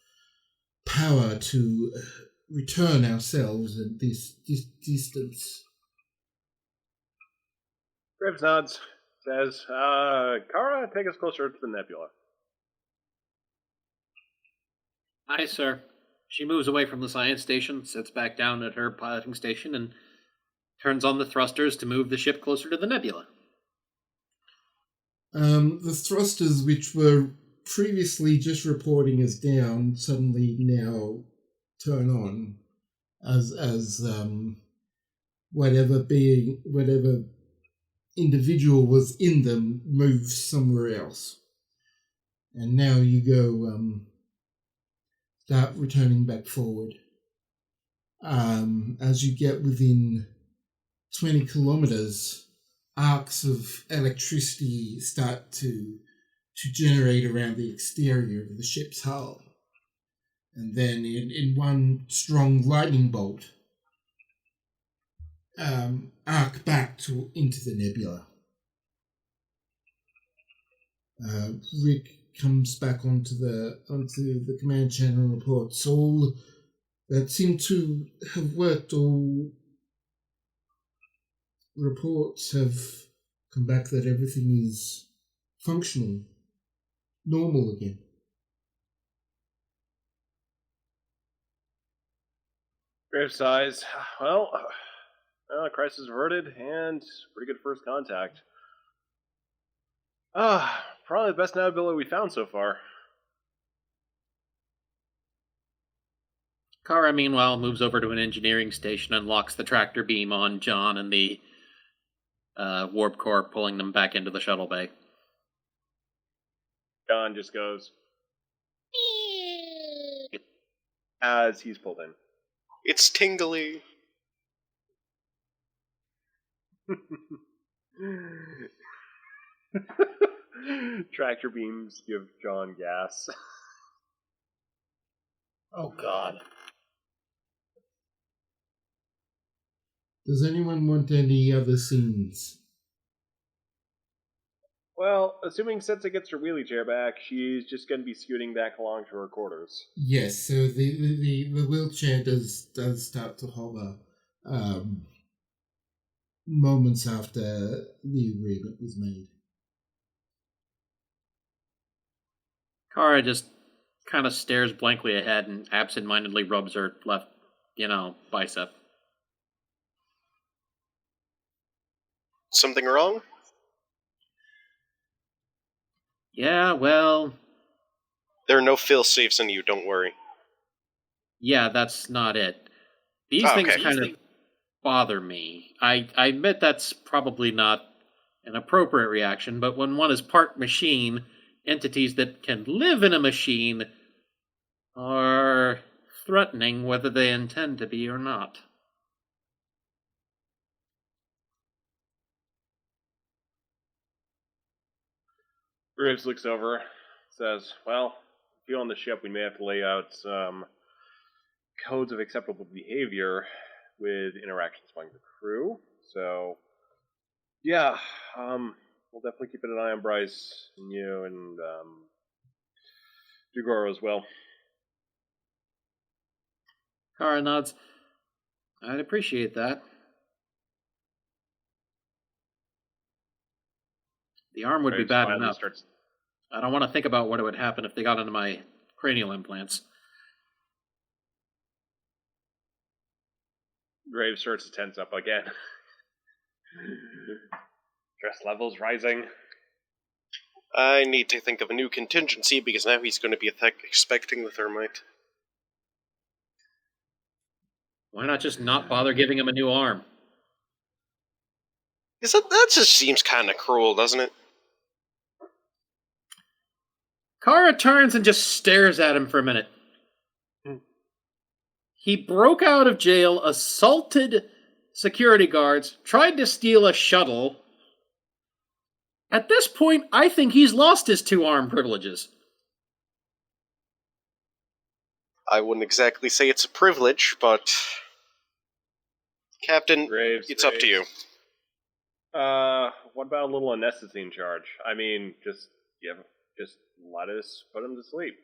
power to return ourselves at this distance. Graves nods, says, Kara, take us closer to the Nebula. Aye, sir. She moves away from the science station, sits back down at her piloting station, and turns on the thrusters to move the ship closer to the Nebula. The thrusters, which were previously just reporting us down, suddenly now turn on as whatever individual was in them moves somewhere else, and now you go start returning back forward. As you get within 20 kilometers, arcs of electricity start to generate around the exterior of the ship's hull. And then in one strong lightning bolt, arc back into the nebula. Rick comes back onto the command channel and reports all that seem to have worked. All reports have come back that everything is functional, normal again. Graves sighs. Well, crisis averted and pretty good first contact. Probably the best Nebula we found so far. Kara, meanwhile, moves over to an engineering station and locks the tractor beam on John and the warp core, pulling them back into the shuttle bay. John just goes as he's pulled in. It's tingly. Tractor beams give John gas. Oh, God. Does anyone want any other scenes? Well, assuming Setsa gets her wheelie chair back, she's just going to be scooting back along to her quarters. Yes, so the wheelchair does start to hover. moments after the agreement was made. Kara just kind of stares blankly ahead and absentmindedly rubs her left, bicep. Something wrong? Yeah, well, There are no fail-safes in you, don't worry. yeah, that's not it. These Oh, things okay. kind of bother me. I admit that's probably not an appropriate reaction, but when one is part machine, entities that can live in a machine are threatening whether they intend to be or not. Graves looks over, says, well, if you're on the ship, we may have to lay out some codes of acceptable behavior with interactions among the crew. So, yeah, we'll definitely keep an eye on Bryce and you and Dugoro as well. Kara nods. I'd appreciate that. The arm would be Graves bad finally enough. I don't want to think about what would happen if they got into my cranial implants. Graves starts to tense up again. Stress levels rising. I need to think of a new contingency because now he's going to be expecting the thermite. Why not just not bother giving him a new arm? That just seems kind of cruel, doesn't it? Kara turns and just stares at him for a minute. He broke out of jail, assaulted security guards, tried to steal a shuttle. At this point, I think he's lost his 2-arm privileges. I wouldn't exactly say it's a privilege, but... Captain, Graves, it's up to you. What about a little anesthetine charge? I mean, just let us put him to sleep.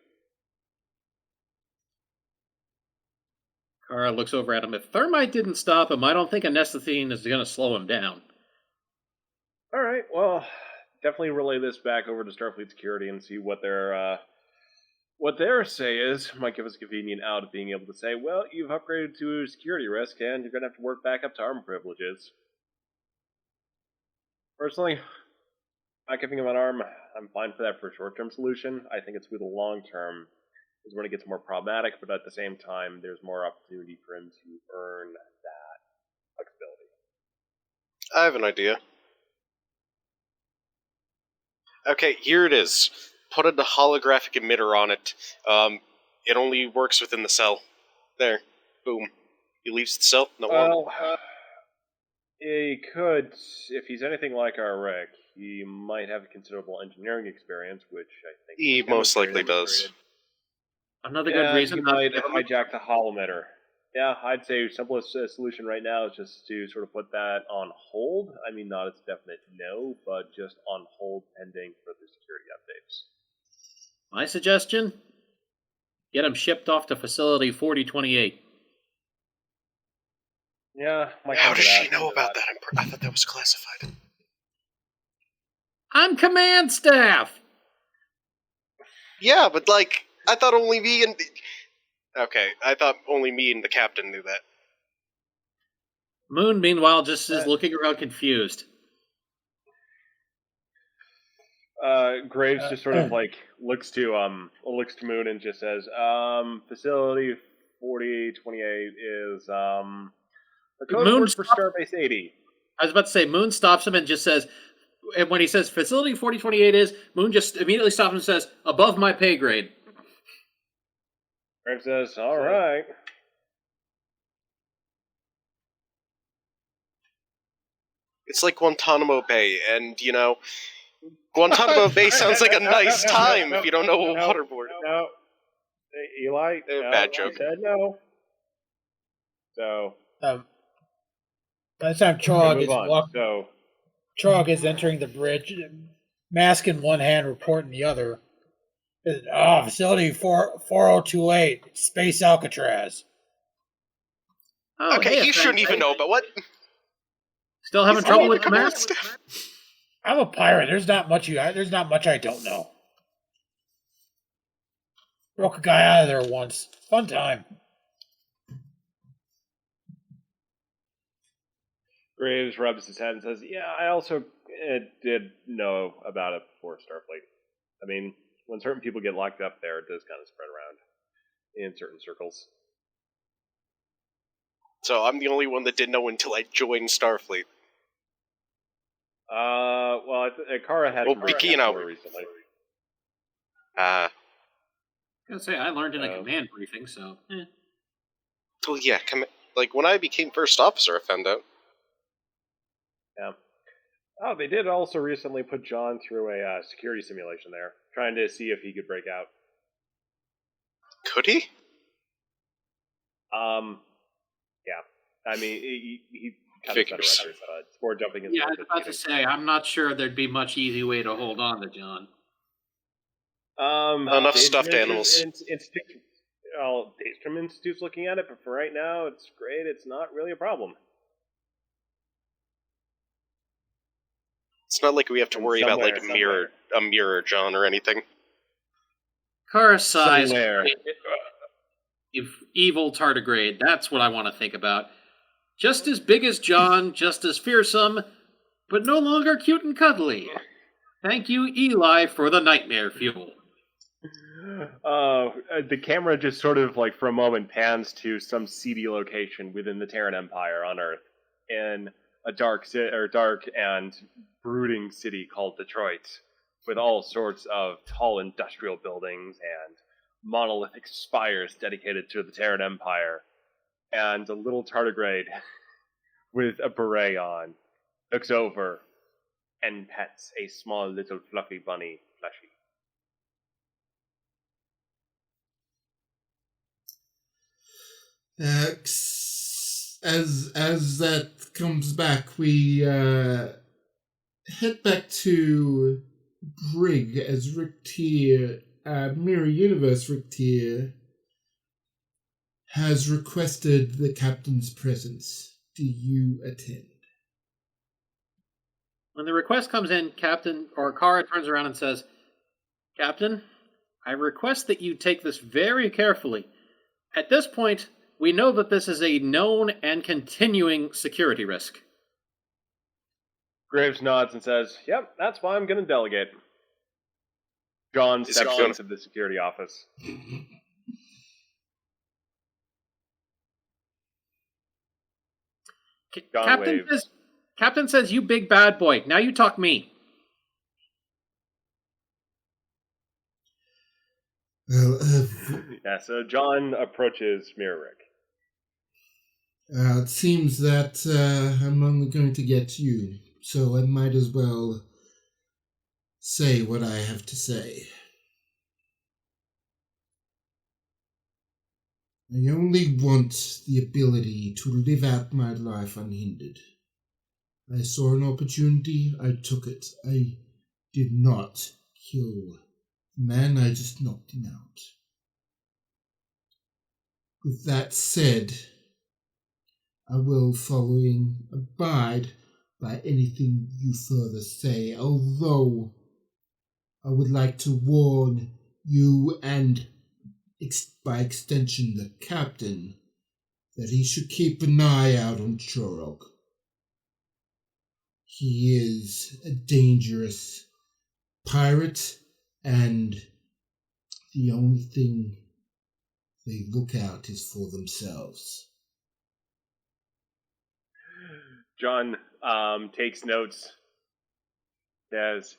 Kara looks over at him. If thermite didn't stop him, I don't think anesthetine is going to slow him down. All right, well, definitely relay this back over to Starfleet Security and see what their say is. Might give us a convenient out of being able to say, well, you've upgraded to security risk, and you're going to have to work back up to armor privileges. Personally, not giving him an arm, I'm fine for that for a short-term solution. I think it's with the long-term is when it gets more problematic, but at the same time, there's more opportunity for him to earn that flexibility. I have an idea. Okay, here it is. Put a holographic emitter on it. It only works within the cell. There. Boom. He leaves the cell. No Well, he could, if he's anything like our Rick, he might have considerable engineering experience, which I think he most likely does. Another good reason he not might to give him hijack the holometer. Yeah, I'd say simplest solution right now is just to sort of put that on hold. I mean, not as definite no, but just on hold pending further security updates. My suggestion? Get him shipped off to facility 4028. Yeah, How does she know about that? I thought that was classified. I'm command staff! Yeah, but I thought only me and... Okay, I thought only me and the captain knew that. Moon, meanwhile, just is looking around confused. Graves just sort of looks to Moon and just says, facility 4028 is the code Moon word for Starbase 80. I was about to say, Moon stops him and just says, and when he says facility 4028 is, Moon just immediately stops him and says, above my pay grade. Graves says, all right. It's like Guantanamo Bay, and, Guantanamo Bay sounds like a nice time if you don't know what waterboard. No. Hey, Eli. Bad joke. I said no. So. By the time Trog is entering the bridge, mask in one hand, report in the other. Facility 4028, Space Alcatraz. Oh, Okay, hey, you shouldn't even know about what. Still having trouble with the mask? I'm a pirate. There's not much I don't know. Broke a guy out of there once. Fun time. Graves rubs his head and says, "Yeah, I also did know about it before Starfleet. I mean, when certain people get locked up there, it does kind of spread around in certain circles." So I'm the only one that didn't know until I joined Starfleet. Well, Kara had some you know. recently. I was gonna say, I learned in a command briefing, so... Well, yeah, like, when I became first officer, I found out. Yeah. Oh, they did also recently put John through a security simulation there, trying to see if he could break out. Could he? Yeah. I mean, he kind of set a Figures. record, before jumping in. Yeah, I was about to say, I'm not sure there'd be much easy way to hold on to John. Enough stuffed animals. Daystrom Institute's looking at it, but for right now, it's great. It's not really a problem. It's not like we have to worry about, like, a Somewhere. mirror John or anything. Kara sighs. Somewhere. Evil tardigrade, that's what I want to think about. Just as big as John, just as fearsome, but no longer cute and cuddly. Thank you, Eli, for the nightmare fuel. The camera just sort of, like, for a moment pans to some seedy location within the Terran Empire on Earth, in a dark and brooding city called Detroit, with all sorts of tall industrial buildings and monolithic spires dedicated to the Terran Empire, and a little tardigrade with a beret on looks over and pets a small little fluffy bunny plushie. As that comes back, we head back to Brig as Ryk'Tyr, Mirror Universe Ryk'Tyr has requested the captain's presence. Do you attend? When the request comes in, Kara turns around and says, "Captain, I request that you take this very carefully. At this point, we know that this is a known and continuing security risk." Graves nods and says, "Yep, that's why I'm going to delegate." John steps into the security office. John waves. Captain says, "You big bad boy. Now you talk me." Well, Yeah, so John approaches Mirror Rick. it seems that I'm only going to get you, so I might as well say what I have to say. I only want the ability to live out my life unhindered. I saw an opportunity, I took it. I did not kill the man, I just knocked him out. With that said, I will abide by anything you further say, although I would like to warn you and, by extension, the captain, that he should keep an eye out on Chorog. He is a dangerous pirate, and the only thing they look out is for themselves. John takes notes. Says,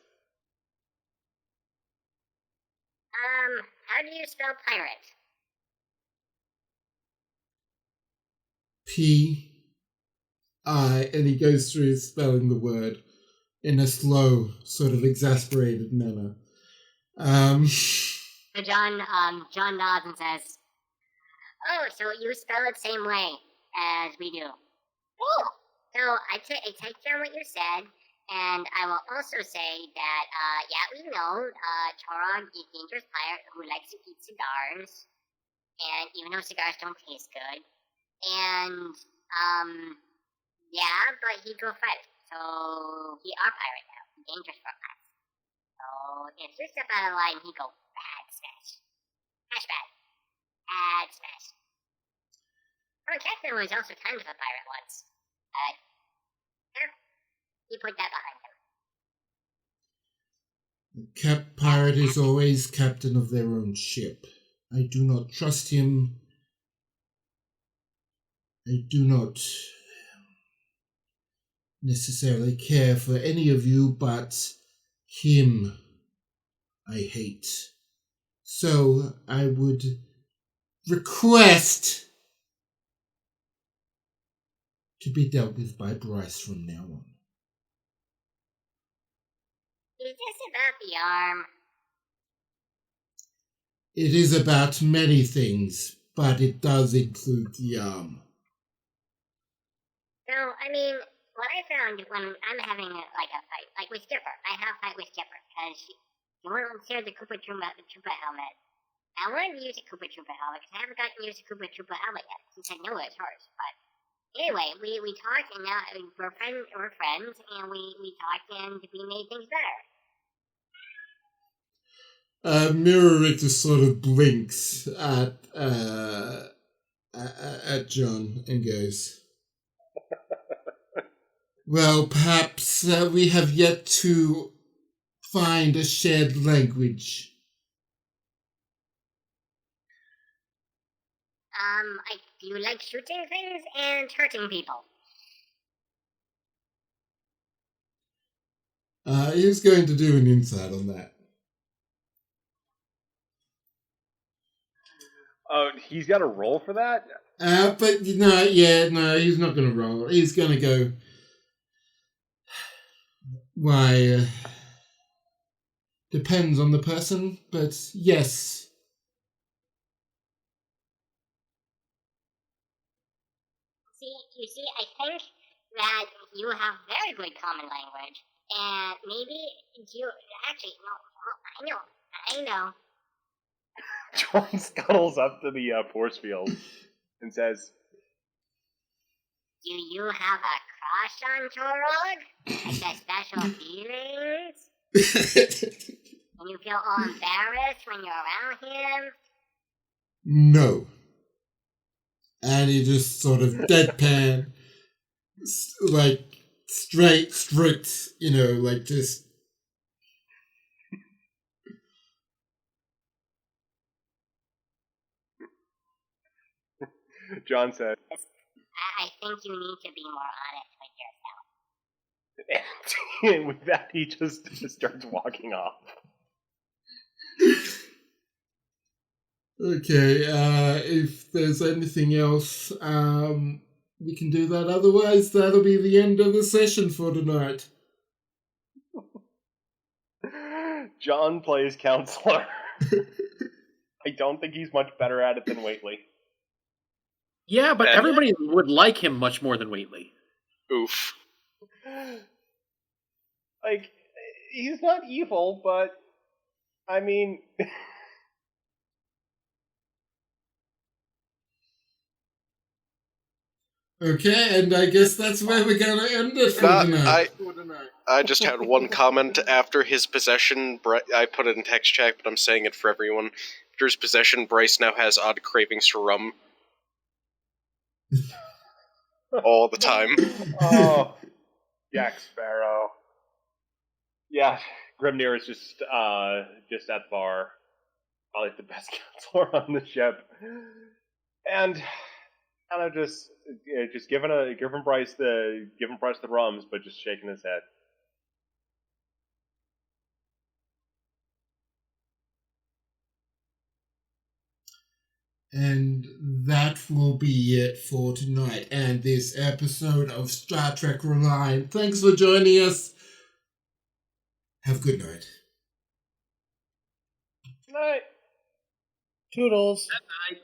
how do you spell pirate? P-I, and he goes through spelling the word in a slow, sort of exasperated manner. So John nods and says, "Oh, so you spell it same way as we do." Cool. So I take down what you said, and I will also say that, we know Chorog is a dangerous pirate who likes to eat cigars, and even though cigars don't taste good, and Yeah, but he go first, so he our pirate now. He's dangerous for us. So if you step out of line, he go bad smash. Smash bad. Bad smash. Our captain was also kind of a pirate once. Yeah, he put that behind him. Pirate is always captain of their own ship. I do not trust him. I do not necessarily care for any of you, but him I hate. So I would request to be dealt with by Bryce from now on. Is this about the arm? It is about many things, but it does include the arm. So, I mean, what I found when I'm having a fight, like with Skipper, I have a fight with Skipper, because she won't share the Koopa Troopa helmet. I wanted to use a Koopa Troopa helmet, because I haven't gotten to use a Koopa Troopa helmet yet, since I know it's hers, but anyway, we talked, and now we're friends, and we talked, and we made things better. Mirror Ryk'Tyr sort of blinks at John and goes, well, perhaps we have yet to find a shared language. Do you like shooting things and hurting people? He's going to do an insight on that. Oh, he's got a roll for that? But no, he's not going to roll. He's going to go, why, depends on the person, but yes. You see, I think that you have very good common language, and maybe you, actually, no, I know. John scuttles up to the force field and says, Do you have a crush on Torog? Like a special feelings? And you feel all embarrassed when you're around him? No. And he just sort of deadpan, like straight, strict, like just. John said, I think you need to be more honest with yourself. and with that, he just starts walking off. Okay, if there's anything else, we can do that. Otherwise, that'll be the end of the session for tonight. John plays counselor. I don't think he's much better at it than Whately. Yeah, but everybody would like him much more than Whately. Oof. Like, he's not evil, but, I mean... Okay, and I guess that's where we're going to end it for tonight. I just had one comment after his possession. I put it in text chat, but I'm saying it for everyone. After his possession, Bryce now has odd cravings for rum. All the time. Oh, Jack Sparrow. Yeah, Grimnir is just at the bar. Probably the best counselor on the ship. And kind of just giving Bryce the rums, but just shaking his head. And that will be it for tonight and this episode of Star Trek Reliant. Thanks for joining us. Have a good night. Good night. Toodles. Good night.